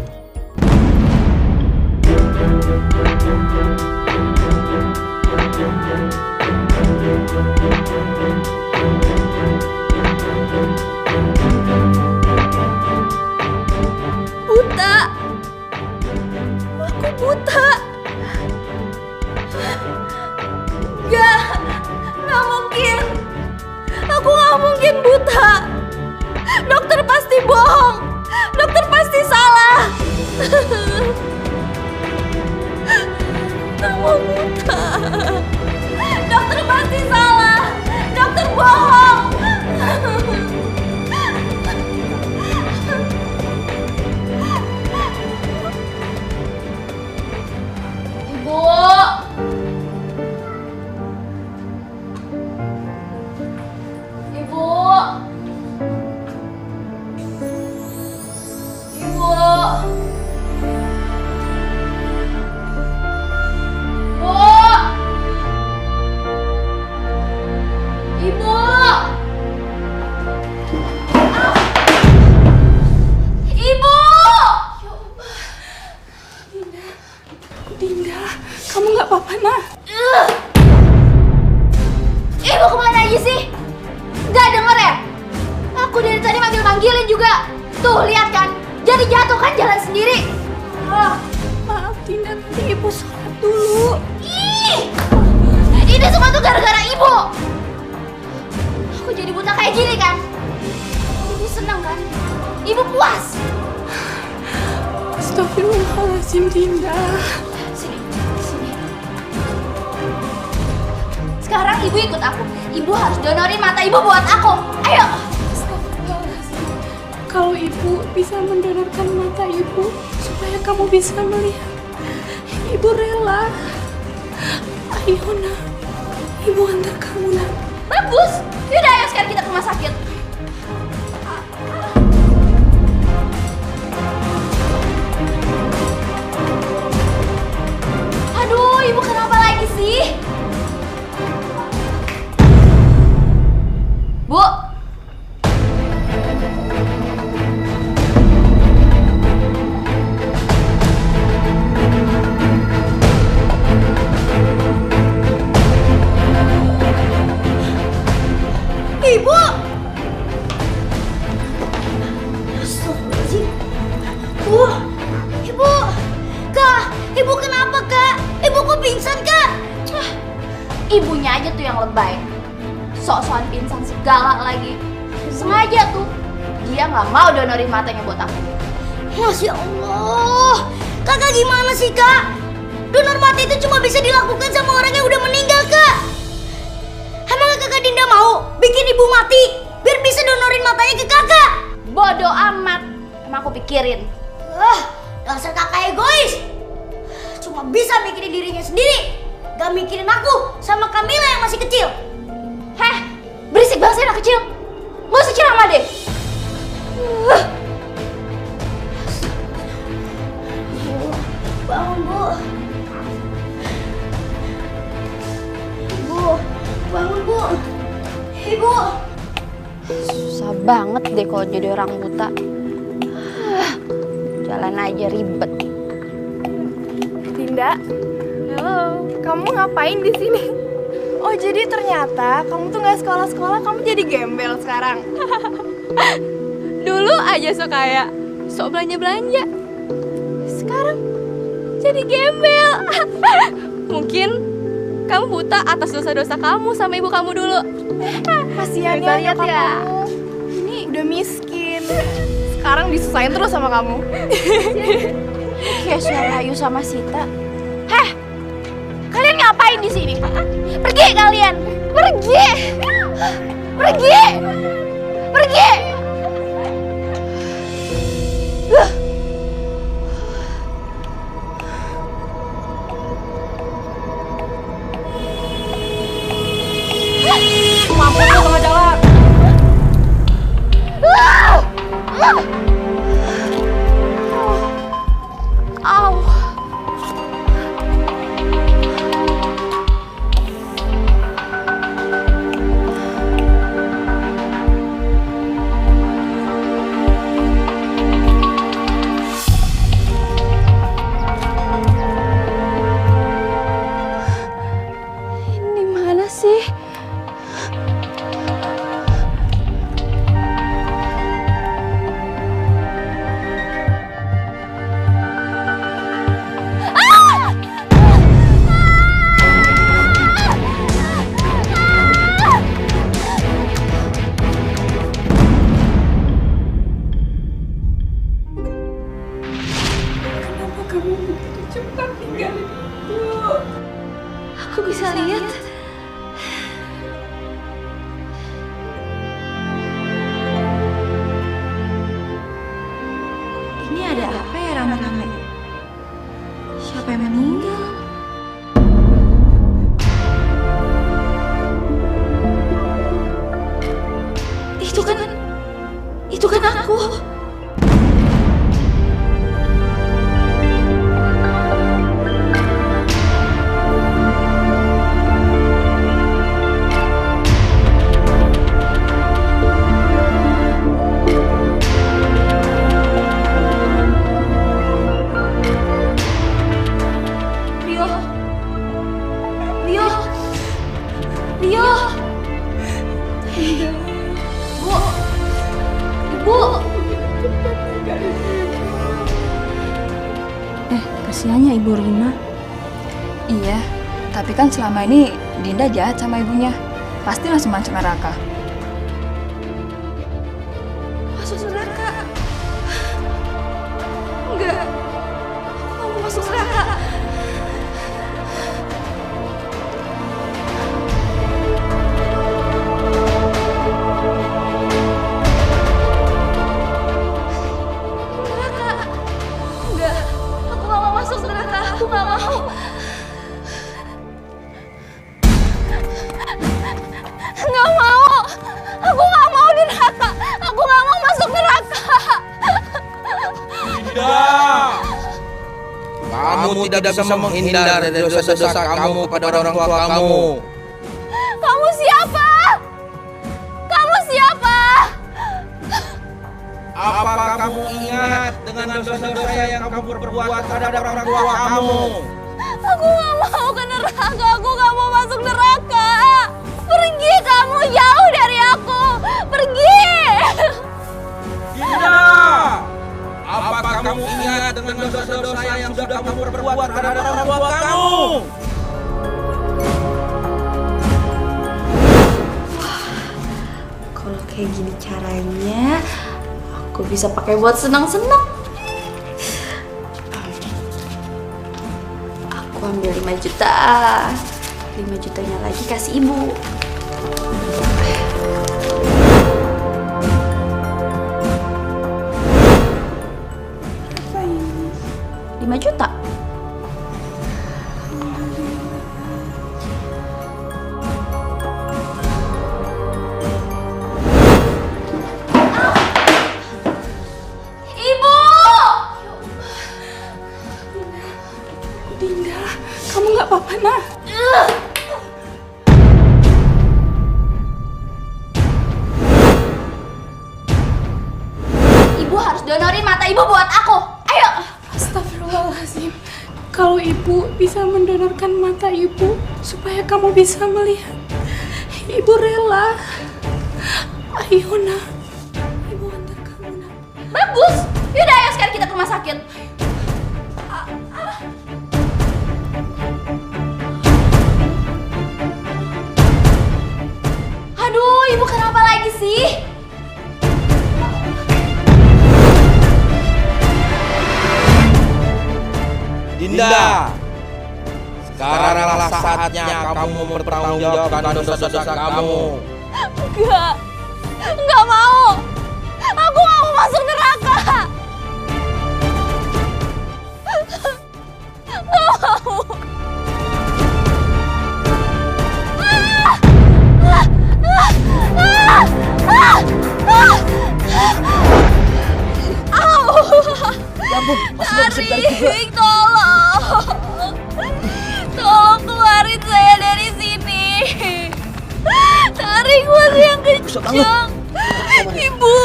Buta. Aku buta. Nggak mungkin. Aku nggak mungkin buta. Dokter pasti bohong. Dokter pasti salah. Kamu buta. Dokter pasti salah. Dokter bohong. Ibu. Ibu. Ibu. Ibu. Ibu. Dinda, kamu nggak apa-apa, Nak? Ibu kemana aja sih? Gak denger ya? Aku dari tadi manggil-manggilin juga. Tuh, lihat kan? Jadi jatuh kan jalan sendiri. Maaf, Dinda, nanti Ibu sholat dulu. Ih! Ini semua tuh gara-gara Ibu. Aku jadi buta kayak gini kan? Ibu seneng kan? Ibu puas. Astagfirullahaladzim, Dinda. Sini. Sekarang Ibu ikut aku. Ibu harus donorin mata Ibu buat aku. Ayo. Kalau Ibu bisa mendonorkan mata Ibu supaya kamu bisa melihat, Ibu rela. Ayo, Nak. Ibu antar kamu, Nak. Bagus. Yaudah, ayo sekarang kita ke rumah sakit. Aduh, Ibu kenapa lagi sih? Bu. Ibu. Astagfirullahaladzim. Ibu. Kak, Ibu kenapa, Kak? Ibu kok pingsan, Kak? Ibunya aja tuh yang lebay. Sok-sokan pingsan segala lagi. Sengaja tuh. Dia nggak mau donorin matanya buat aku. Masya Allah. Kakak gimana sih, Kak? Donor mata itu cuma bisa dilakukan sama orang yang udah meninggal, Kak. Emang Kakak Dinda mau bikin Ibu mati biar bisa donorin matanya ke Kakak? Bodoh amat. Emang aku pikirin. Dasar Kakak egois. Cuma bisa mikirin dirinya sendiri. Gak mikirin aku sama Kamila yang masih kecil. Heh, berisik banget sih anak kecil. Gak usah ceramah deh. Bangun, Bu. Ibu, bangun, Bu. Ibu. Susah banget deh kalau jadi orang buta. Jalan aja ribet. Dinda, halo. Kamu ngapain di sini? Oh, jadi ternyata kamu tuh nggak sekolah-sekolah, kamu jadi gembel sekarang. Dulu aja sok kaya, sok belanja-belanja. Sekarang jadi gembel. Mungkin kamu buta atas dosa-dosa kamu sama ibu kamu dulu. Kasihan ya nyokap kamu. Ini udah miskin. Sekarang disusahin terus sama kamu. Kayak suara Ayu sama Sita. Heh, kalian ngapain di sini? Pergi kalian, pergi, pergi, pergi. Itu kan aku. Kasihannya Ibu Rina. Iya, tapi kan selama ini Dinda jahat sama ibunya. Pasti langsung masuk neraka. Masuk neraka? Enggak. Aku nggak mau masuk neraka. Aku gak mau. Gak mau. Aku gak mau di neraka. Aku gak mau masuk neraka. Tidak. Kamu tidak bisa menghindar dari dosa-dosa kamu pada orang tua kamu. Kamu siapa? Kamu siapa? Apakah kamu ingat dengan dosa-dosa yang kamu perbuat terhadap orang tua kamu? Aku gak mau ke neraka, aku gak mau masuk neraka. Pergi kamu jauh dari aku, pergi. Tidak. Apakah kamu ingat dengan dosa-dosa yang sudah kamu perbuat terhadap orang tua kamu? Kalau kayak gini caranya, aku bisa pakai buat senang-senang. Aku ambil 5 juta. 5 jutanya lagi kasih ibu. Apa ini? 5 juta. Kamu nggak apa-apa, Nah? Ibu harus donorin mata ibu buat aku. Ayo. Astagfirullahaladzim. Kalau ibu bisa mendonorkan mata ibu supaya kamu bisa melihat, ibu rela. Ayo, Nah. Ibu antar kamu, Nah. Bagus. Yaudah, ayo sekarang kita ke rumah sakit. Aduh, ibu kenapa lagi sih? Dinda, sekaranglah saatnya kamu mempertanggungjawabkan dosa-dosa kamu. Enggak mau. Aku gak mau masuk neraka. Gak mau. Tarik, tolong. Tolong keluarin saya dari sini. Tarik masih yang kencang. Ibu.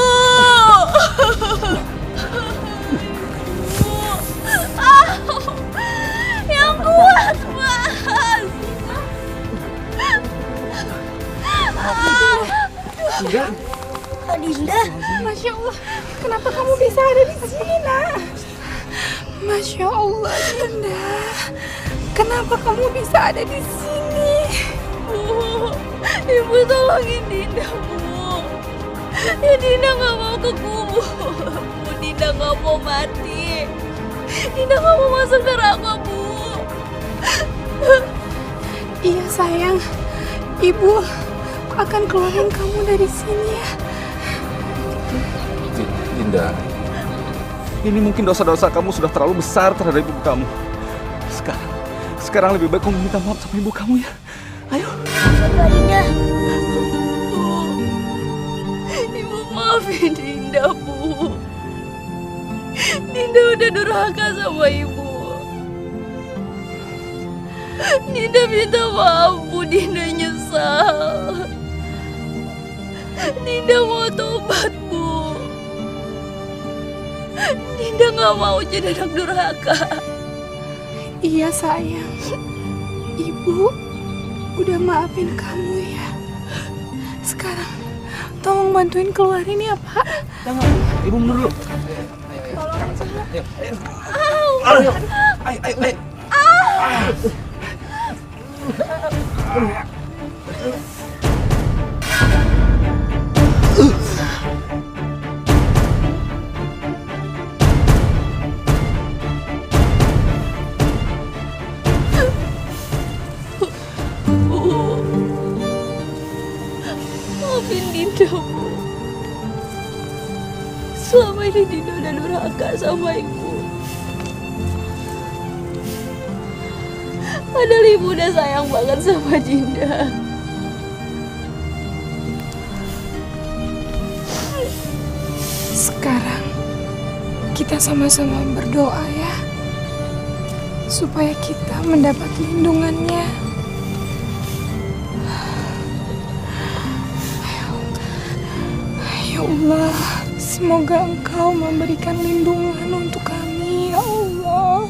Yang kuat, Mas. Dinda. Dinda. Masya Allah, kenapa kamu bisa ada di sini, Nak? Masya Allah, Dinda. Kenapa kamu bisa ada di sini? Bu, Ibu tolongin Dinda, Bu. Ya Dinda gak mau ke kubur. Bu, Dinda gak mau mati. Dinda gak mau masuk neraka, Bu. Iya sayang, Ibu akan keluarin kamu dari sini ya. Dinda, ini mungkin dosa-dosa kamu sudah terlalu besar terhadap ibu kamu. Sekarang lebih baik kamu minta maaf sama ibu kamu ya. Ayo. Dinda. Bu, Ibu Maafin Dinda, Bu. Dinda udah durhaka sama Ibu. Dinda minta maaf, Bu. Dinda nyesal. Dinda mau tobat, Bu. Dinda gak mau jadi anak durhaka. Iya sayang, Ibu udah maafin kamu ya. Sekarang tolong bantuin keluarin ya Pak. Jangan, Ibu mundur dulu. Ayo, ayo. Maafin Dinda, Bu. Selama ini Dinda udah durhaka sama Ibu. Padahal Ibu udah sayang banget sama Dinda. sekarang kita sama-sama berdoa ya, supaya kita mendapat lindungannya. Ya Allah, semoga Engkau memberikan lindungan untuk kami, ya Allah.